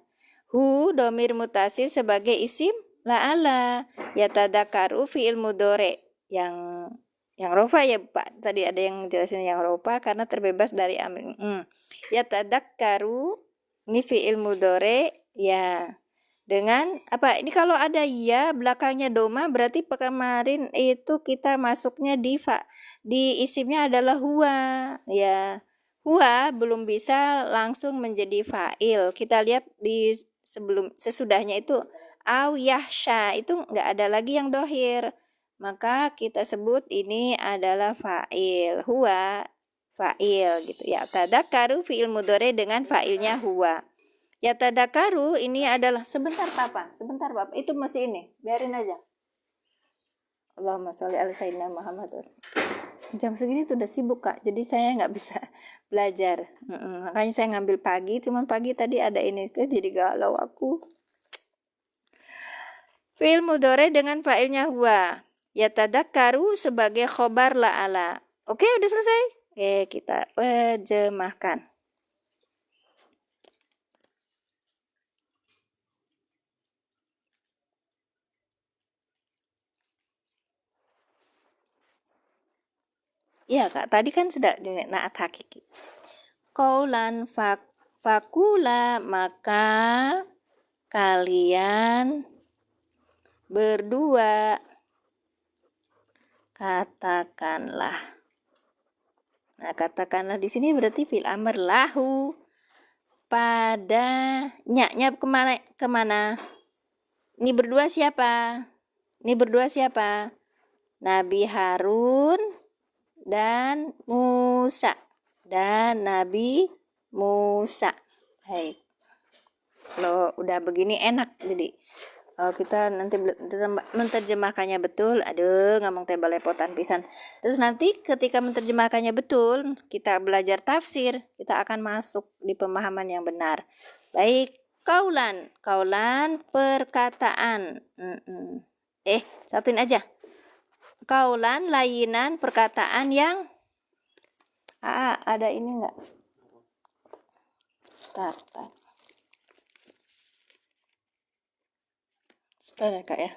Hu domir mutasil sebagai isim la'alla. Yatadakaru fi'il mudore. Yang rofa ya Pak. Tadi ada yang jelasin yang rofa karena terbebas dari amrin. Yatadakaru ini fi'il mudore ya. Dengan apa? Ini kalau ada ya belakangnya doma berarti kemarin itu kita masuknya di isimnya adalah huwa ya. Huwa belum bisa langsung menjadi fa'il. Kita lihat di sesudahnya itu au yahsya itu enggak ada lagi yang dohir. Maka kita sebut ini adalah fa'il. Huwa fa'il gitu ya. Tadakaru fi'il mudhari dengan fa'ilnya huwa. Ya tadakaru ini adalah sebentar Papa, itu masih ini, biarin aja. Allahumma sholli ala sayyidina Muhammad. Jam segini tuh udah sibuk Kak, jadi saya nggak bisa belajar. Makanya saya ngambil pagi, cuman pagi tadi ada ini tuh jadi galau aku. Fi'il mudhari dengan fa'ilnya huwa. Ya tadakaru sebagai khobar la'ala. Oke, udah selesai. Oke, kita terjemahkan. Iya Kak, tadi kan sudah naat hakiki. Qaulan fakula maka kalian berdua katakanlah. Nah, katakanlah di sini berarti fil amr lahu pada nyaknya kemana? Ini berdua siapa? Nabi Harun dan Musa. Nabi Musa. Baik. Kalau udah begini enak jadi kalau kita nanti menerjemahkannya betul, aduh ngomong teh balepotan pisan. Terus nanti ketika menerjemahkannya betul, kita belajar tafsir, kita akan masuk di pemahaman yang benar. Baik, kaulan perkataan. Satuin aja. Kaulan layinan perkataan yang ada ini enggak? Start. Start ya Kak ya.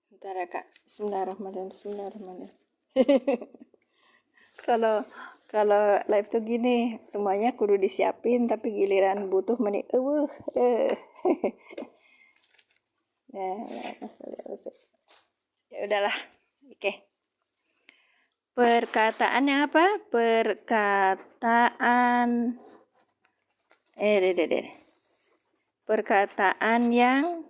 Bentar ya Kak. Bismillahirrahmanirrahim. Kalau live tuh gini, semuanya kudu disiapin tapi giliran butuh menit. Ya udahlah. Oke. Perkataan yang apa? Perkataan perkataan yang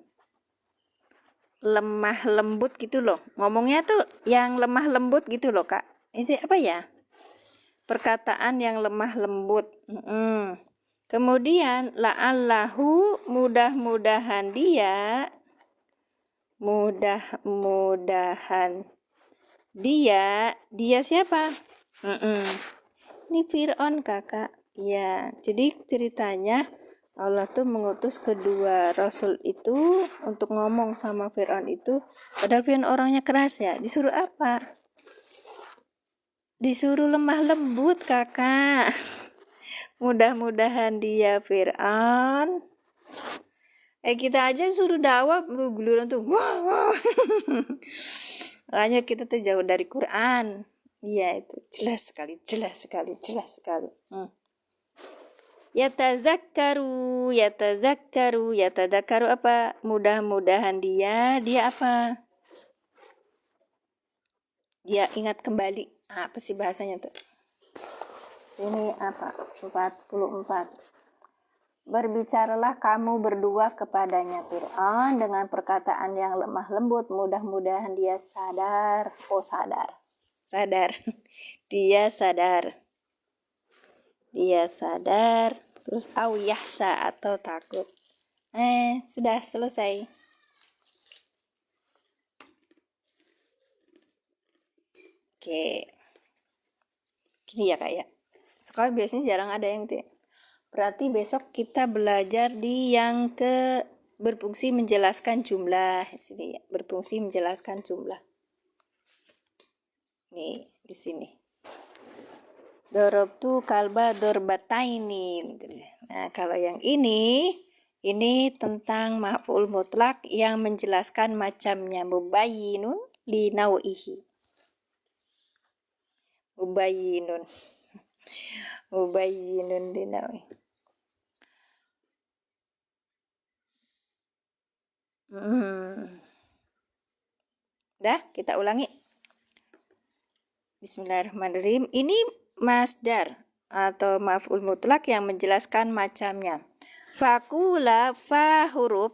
lemah lembut gitu loh. Ngomongnya tuh yang lemah lembut gitu loh Kak. Itu apa ya? Perkataan yang lemah lembut. Kemudian la'allahu mudah-mudahan dia siapa? Ini Fir'aun Kakak. Ya, jadi ceritanya Allah tuh mengutus kedua rasul itu untuk ngomong sama Fir'aun itu. Padahal Fir'aun orangnya keras ya. Disuruh apa? Disuruh lemah lembut Kakak. Mudah-mudahan dia Fir'aun. Kita aja suruh dakwah guluran tuh. Makanya kita tuh jauh dari Quran. Iya itu jelas sekali. Yatadzakkaru apa? Mudah-mudahan dia apa? Dia ingat kembali. Apa sih bahasanya tuh? Ini apa? 44. Berbicaralah kamu berdua kepadanya Fir'aun dengan perkataan yang lemah lembut, mudah-mudahan dia sadar. Sadar. Dia sadar. Terus au yahsa atau takut. Sudah selesai. Oke. Gini ya Kak ya. Sekolah biasanya jarang ada yang tuh. Berarti besok kita belajar di yang ke berfungsi menjelaskan jumlah. Sini ya, berfungsi menjelaskan jumlah. Nih, di sini. Dorobtu kalba dorbataini. Nah, kalau yang ini tentang maf'ul mutlak yang menjelaskan macamnya, mubayyinun li nau'ihi. Mubayyinun li nau'ihi. Dah, kita ulangi. Bismillahirrahmanirrahim. Ini masdar atau maf'ul mutlak yang menjelaskan macamnya. Fakula fa huruf,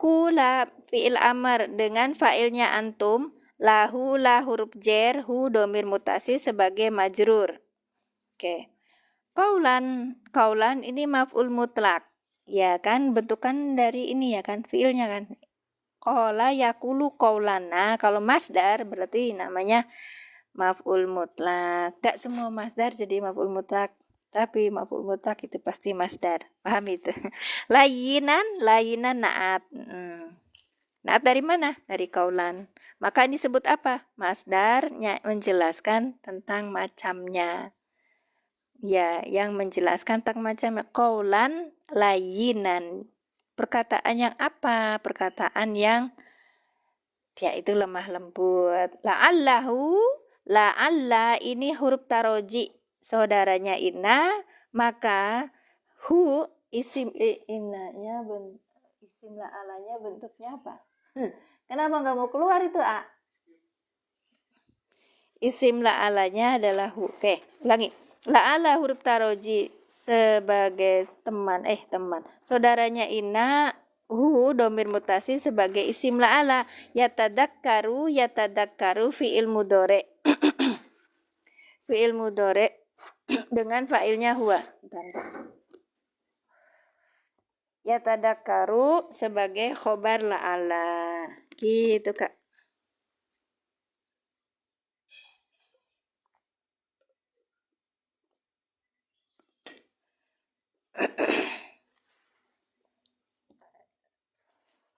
kula fi'il amar dengan fa'ilnya antum, lahu la huruf jer, hu domir mutasi sebagai majrur. Oke. Kaulan ini maf'ul mutlak. Ya kan, bentukan dari ini ya kan, fi'ilnya kan. Qala yakulu qaulan. Nah, kalau masdar berarti namanya maf'ul mutlak. Gak semua masdar jadi maf'ul mutlak, tapi maf'ul mutlak itu pasti masdar. Paham itu? Layinan naat. Naat dari mana? Dari kaulan. Maka ini disebut apa? Masdarnya menjelaskan tentang macamnya. Ya, yang menjelaskan tentang macamnya. Kaulan layinan. Perkataan yang apa? Perkataan yang ya itu lemah lembut. La'alla ini huruf taroji, saudaranya inna, maka hu isim innanya isim la'alanya bentuknya apa? Kenapa nggak mau keluar itu a? Isim la'alanya adalah hu. Oke, ulangi. La'alla huruf taroji sebagai teman. Saudaranya inna, hu domir mutasi sebagai isim la'ala. Yatadakkaru fi'il mudhari. Fi'il mudhari dengan fa'ilnya huwa. Yatadakkaru sebagai khobar la'ala. Gitu Kak.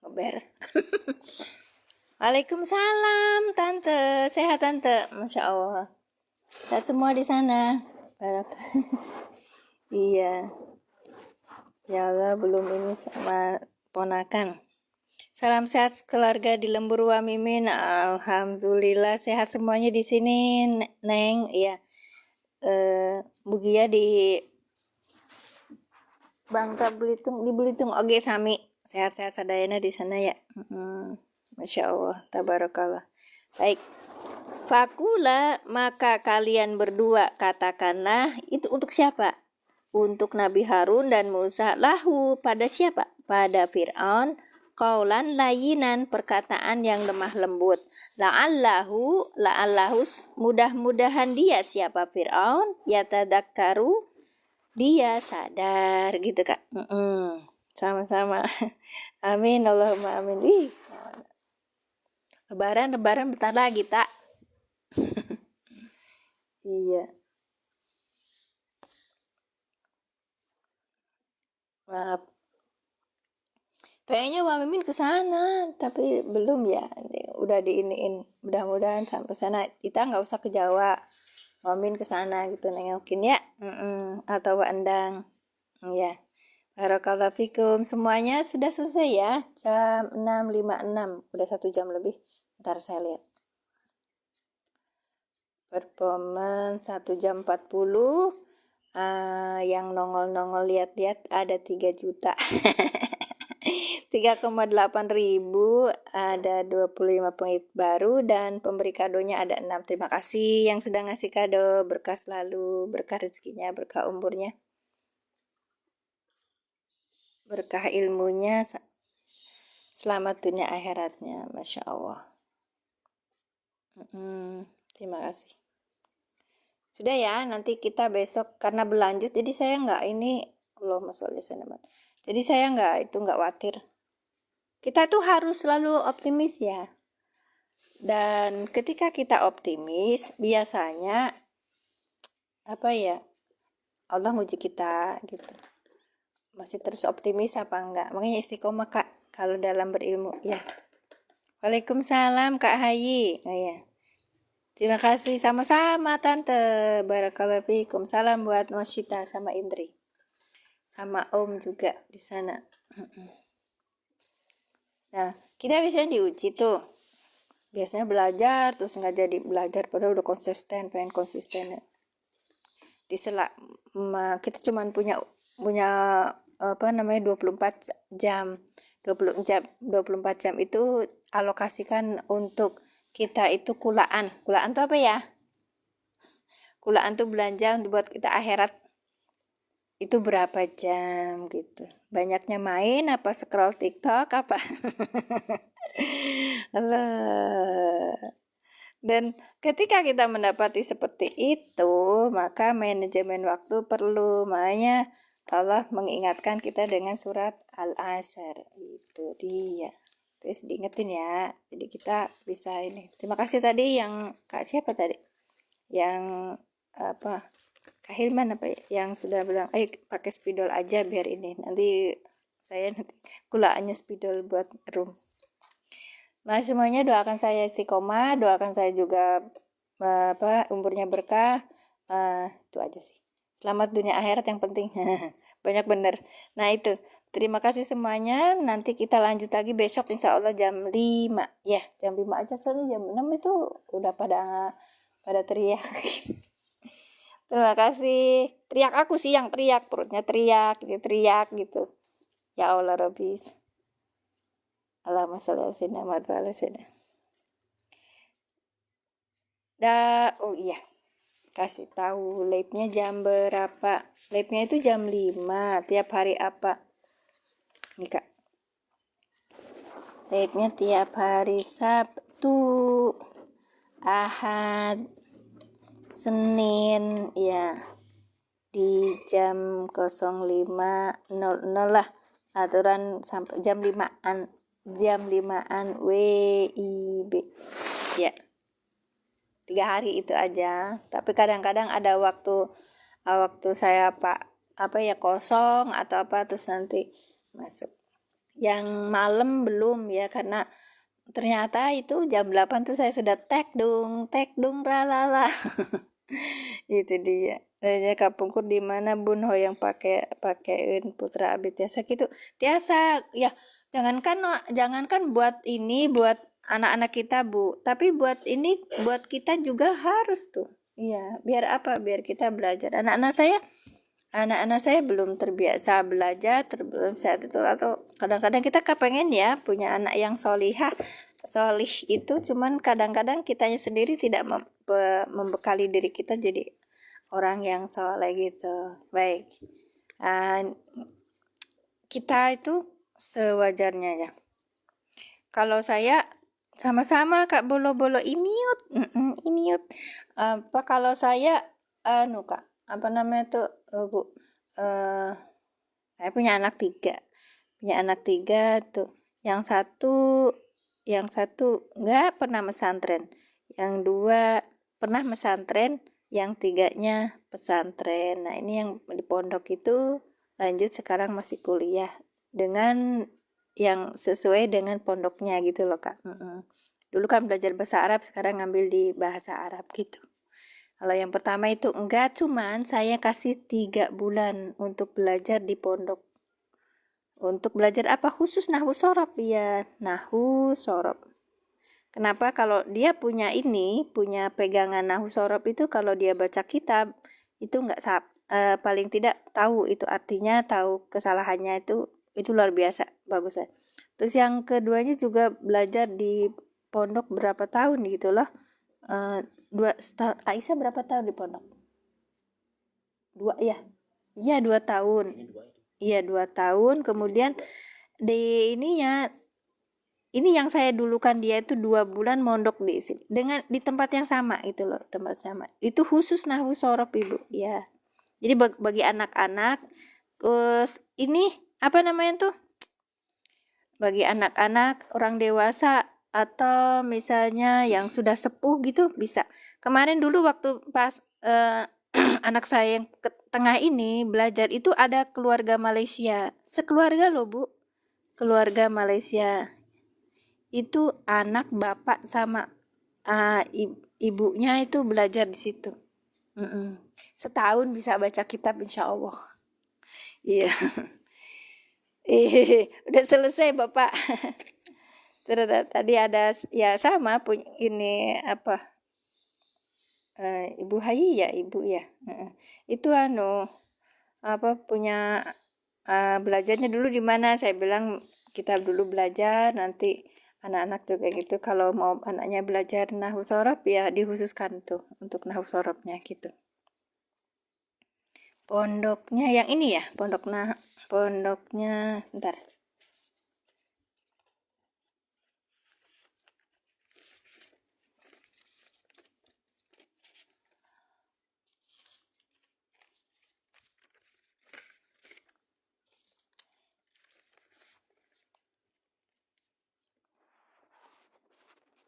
Khobar. Waalaikumsalam Tante, sehat Tante, Masya Allah. Sehat semua di sana. Barakah. Iya. Ya Allah, belum ini sama ponakan. Salam sehat keluarga di Lembur wa Mimin. Alhamdulillah sehat semuanya di sini, Neng. Iya. Bugia di Bangka Belitung, di Belitung oge sami. Sehat-sehat sadayana di sana ya. Masya Allah, tabarakallah. Baik. Fakula, maka kalian berdua katakanlah, itu untuk siapa? Untuk Nabi Harun dan Musa. Lahu, pada siapa? Pada Fir'aun. Qaulan layinan, perkataan yang lemah lembut. La'allahu, mudah-mudahan dia siapa Fir'aun? Yatadakkaru, dia sadar gitu Kak. Sama-sama. Amin, Allahumma amin. Lebaran bentar lagi tak. Iya. Maaf. Kayaknya Mbak Mimin ke sana, tapi belum ya. Udah diiniin. Mudah-mudahan sampai sana. Kita nggak usah ke Jawa. Mbak Mimin ke sana gitu nengokin ya. Atau Mbak Endang. Ya. Barakallahu fikum. Semuanya sudah selesai ya. Jam 6.56. Udah 1 jam lebih. Ntar saya lihat. Performance 1 jam 40. yang nongol-nongol lihat-lihat ada 3 juta. 3,8 ribu, ada 25 pengikut baru, dan pemberi kadonya ada 6. Terima kasih yang sudah ngasih kado, berkah selalu, berkah rezekinya, berkah umurnya, berkah ilmunya, selamat dunia akhiratnya. Masya Allah. Terima kasih. Sudah ya, nanti kita besok karena berlanjut, jadi saya nggak ini, Allahumma sholli ala. Jadi saya nggak khawatir. Kita tuh harus selalu optimis ya. Dan ketika kita optimis, biasanya Allah nguji kita gitu. Masih terus optimis apa enggak? Makanya istiqomah Kak kalau dalam berilmu ya. Waalaikumsalam Kak Hayi. Oh ya. Terima kasih, sama-sama Tante. Barakallahu fiikum. Salam buat Noshita sama Indri. Sama Om juga di sana. Nah, kita biasanya diuji tuh. Biasanya belajar terus nggak jadi belajar, padahal udah konsisten, pengen konsisten. Di sela kita cuman punya 24 jam. 24 jam itu alokasikan untuk kita itu kulaan. Kulaan tuh apa ya? Kulaan tuh belanja buat kita akhirat. Itu berapa jam gitu. Banyaknya main apa scroll TikTok apa. Dan ketika kita mendapati seperti itu, maka manajemen waktu perlu. Makanya Allah mengingatkan kita dengan surat Al-Asr. Itu dia. Terus diingetin ya. Jadi kita bisa ini. Terima kasih tadi yang Kak siapa tadi? Yang Kak Hilman yang sudah bilang pakai spidol aja biar ini, nanti saya kulaannya spidol buat room. Nah semuanya doakan saya istiqomah, doakan saya juga umurnya berkah, itu aja sih. Selamat dunia akhirat yang penting. Banyak bener. Nah itu, terima kasih semuanya. Nanti kita lanjut lagi besok insya Allah jam 5 ya, jam 5 aja, soalnya jam 6 itu udah pada teriak. Terima kasih. Teriak aku sih yang teriak, perutnya teriak gitu. Ya Allah Rabbis. Allahumma sholli ala sayyidina Muhammad wa ala sayyidina. Oh iya. Kasih tahu live-nya jam berapa? Live-nya itu jam 5. Tiap hari apa? Nih Kak. Live-nya tiap hari Sabtu, Ahad, Senin ya, di jam 05.00 lah, aturan sampai jam 5-an WIB ya, 3 hari itu aja. Tapi kadang-kadang ada waktu saya kosong atau apa, terus nanti masuk. Yang malam belum ya, karena ternyata itu jam 8 tuh saya sudah tag dung ralala. Itu dia. Raya kapungkur di mana Bun Hoyong pakein putra abid tiasa gitu. Tiasa ya, jangankan buat ini buat anak-anak kita Bu, tapi buat kita juga harus tuh. Iya, biar kita belajar. Anak-anak saya belum terbiasa belajar, belum saat itu, atau kadang-kadang kita kepengen ya punya anak yang solih itu, cuman kadang-kadang kitanya sendiri tidak membekali diri kita jadi orang yang soleh gitu. Baik, kita itu sewajarnya ya. Kalau saya sama-sama Kak bolo-bolo imut. Kalau saya Kak Bu, saya punya anak 3 tuh. Yang satu nggak pernah pesantren, yang 2 pernah pesantren, yang 3-nya pesantren. Nah ini yang di pondok itu lanjut sekarang masih kuliah dengan yang sesuai dengan pondoknya gitu loh Kak. Dulu kan belajar bahasa Arab, sekarang ngambil di bahasa Arab gitu. Kalau yang pertama itu enggak, cuman saya kasih 3 bulan untuk belajar di pondok. Untuk belajar apa? Khusus nahwu sorob ya, nahwu sorob. Kenapa? Kalau dia punya pegangan nahwu sorob itu, kalau dia baca kitab itu nggak paling tidak tahu itu artinya, tahu kesalahannya, itu luar biasa bagus ya. Terus yang keduanya juga belajar di pondok berapa tahun gitu loh. 2 tahun. Aisyah berapa tahun di pondok? 2 ya? Iya 2 tahun. Iya 2 tahun. Kemudian di ininya, ini yang saya dulukan dia itu 2 bulan mondok di tempat yang sama itu loh, tempat sama. Itu khusus nahwu sorof Ibu, ya. Jadi bagi anak-anak, terus ini apa namanya tuh? Bagi anak-anak, orang dewasa atau misalnya yang sudah sepuh gitu bisa. Kemarin dulu waktu pas anak saya yang ke tengah ini belajar itu ada keluarga Malaysia, sekeluarga loh Bu, keluarga Malaysia. Itu anak bapak sama ibunya itu belajar di situ. Setahun bisa baca kitab insya Allah. Iya. Udah selesai Bapak. Terus tadi ada ya sama punya ini apa? Ibu Hayi ya, Ibu ya. Itu apa punya belajarnya dulu di mana? Saya bilang kita dulu belajar, nanti anak-anak juga gitu. Kalau mau anaknya belajar nahwu sorof ya dikhususkan tuh untuk nahwu sorofnya gitu. Pondoknya yang ini ya, pondoknya ntar.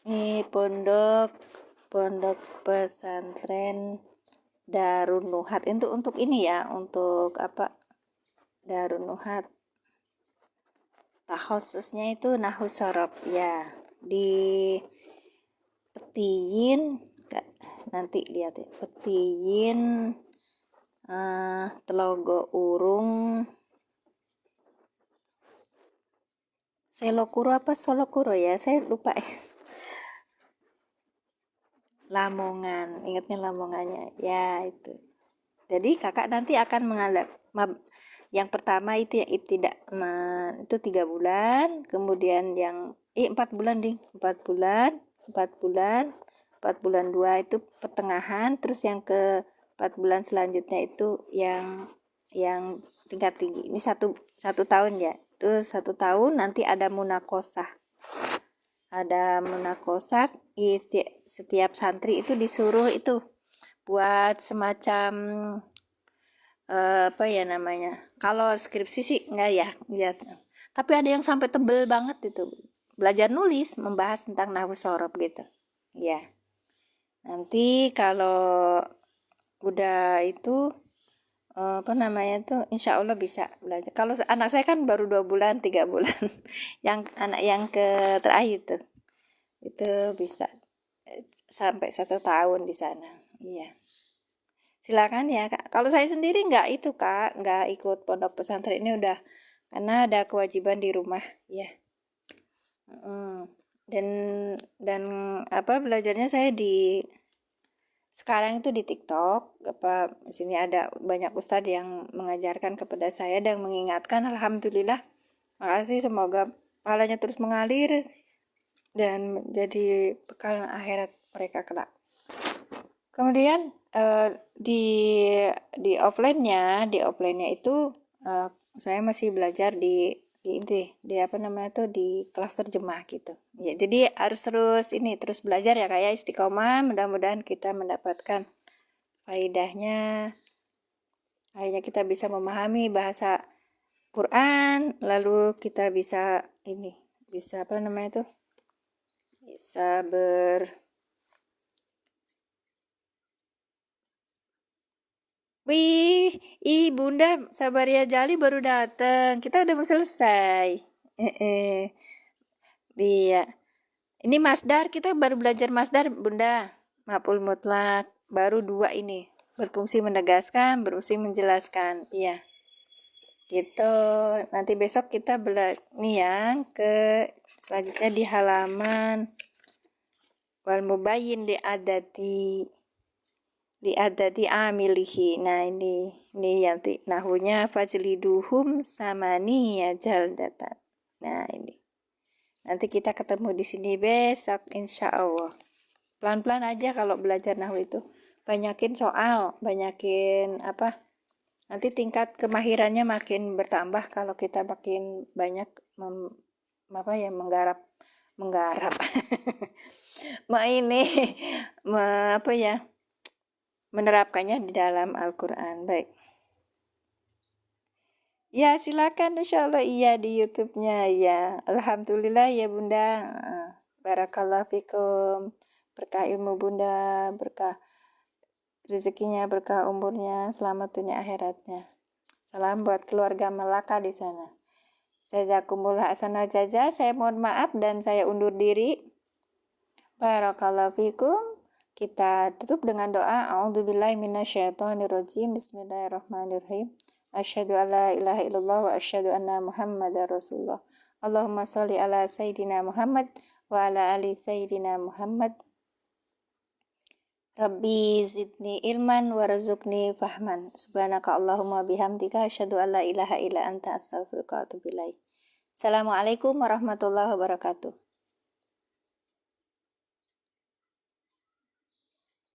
Ini pondok pesantren Darun Nuhat itu untuk ini ya, untuk apa? Darun Nuhat. Khususnya itu nahwu sorof ya. Di Petiin nanti lihat ya. Petiin Telogo Urung Selokuro apa Solokuro ya, saya lupa Lamongan, ingatnya Lamongannya ya itu. Jadi kakak nanti akan mengalami yang pertama itu ya ibtidak itu 3 bulan, kemudian yang 4 bulan ding, 4 bulan 2 itu pertengahan, terus yang ke 4 bulan selanjutnya itu yang tingkat tinggi. Ini satu tahun ya. Terus 1 tahun nanti ada munakosah. Setiap santri itu disuruh itu buat semacam apa ya namanya, kalau skripsi sih enggak ya, tapi ada yang sampai tebel banget itu, belajar nulis membahas tentang nahwu sorof gitu ya. Nanti kalau udah itu apa namanya tuh insya Allah bisa belajar. Kalau anak saya kan baru 2 bulan 3 bulan yang anak yang ke terakhir tuh itu bisa sampai 1 tahun di sana. Iya, silakan ya Kak. Kalau saya sendiri nggak itu Kak, nggak ikut pondok pesantren ini udah, karena ada kewajiban di rumah ya. Dan apa belajarnya saya sekarang itu di TikTok, apa sini ada banyak ustadz yang mengajarkan kepada saya dan mengingatkan. Alhamdulillah, makasih, semoga pahalanya terus mengalir dan menjadi bekal akhirat mereka kelak. Kemudian di offline-nya itu saya masih belajar di apa namanya tuh di kelas terjemah gitu ya. Jadi harus terus belajar ya kayak istiqomah, mudah-mudahan kita mendapatkan faedahnya, akhirnya kita bisa memahami bahasa Quran, lalu kita bisa apa namanya tuh bisa Wih, Bunda Sabaria Jali baru datang. Kita udah mau selesai. Iya. Ini masdar, kita baru belajar masdar, Bunda. Maf'ul mutlak, baru 2 ini. Berfungsi menegaskan, berfungsi menjelaskan. Iya. Gitu. Nanti besok kita nih yang ke selanjutnya di halaman wal mubayyin li adati li'adadi amilihi. Nah ini yang nahwunya fajliduhum samaniya jaldatan. Nah ini nanti kita ketemu di sini besok insya Allah. Pelan-pelan aja kalau belajar nahwu itu, banyakin soal, banyakin nanti tingkat kemahirannya makin bertambah kalau kita makin banyak menggarap menerapkannya di dalam Al-Quran. Baik. Ya silakan, insya Allah iya di YouTube-nya ya. Alhamdulillah ya Bunda. Barakallahu fikum. Berkah ilmu Bunda, berkah rezekinya, berkah umurnya, selamat dunia akhiratnya. Salam buat keluarga Melaka di sana. Jazakumullah ahsanal jazaa. Saya mohon maaf dan saya undur diri. Barakallahu fikum. Kita tutup dengan doa. A'udzubillahi minasyaitonirrajim. Bismillahirrahmanirrahim. Asyhadu an la ilaha illallah wa asyhadu anna Muhammadar Rasulullah. Allahumma sholli ala sayyidina Muhammad wa ala ali sayyidina Muhammad. Rabbi zidni ilman warzuqni fahman. Subhanaka Allahumma bihamdika asyhadu an la ilaha illa anta astaghfiruka wa atubu ilaik. Assalamualaikum warahmatullahi wabarakatuh.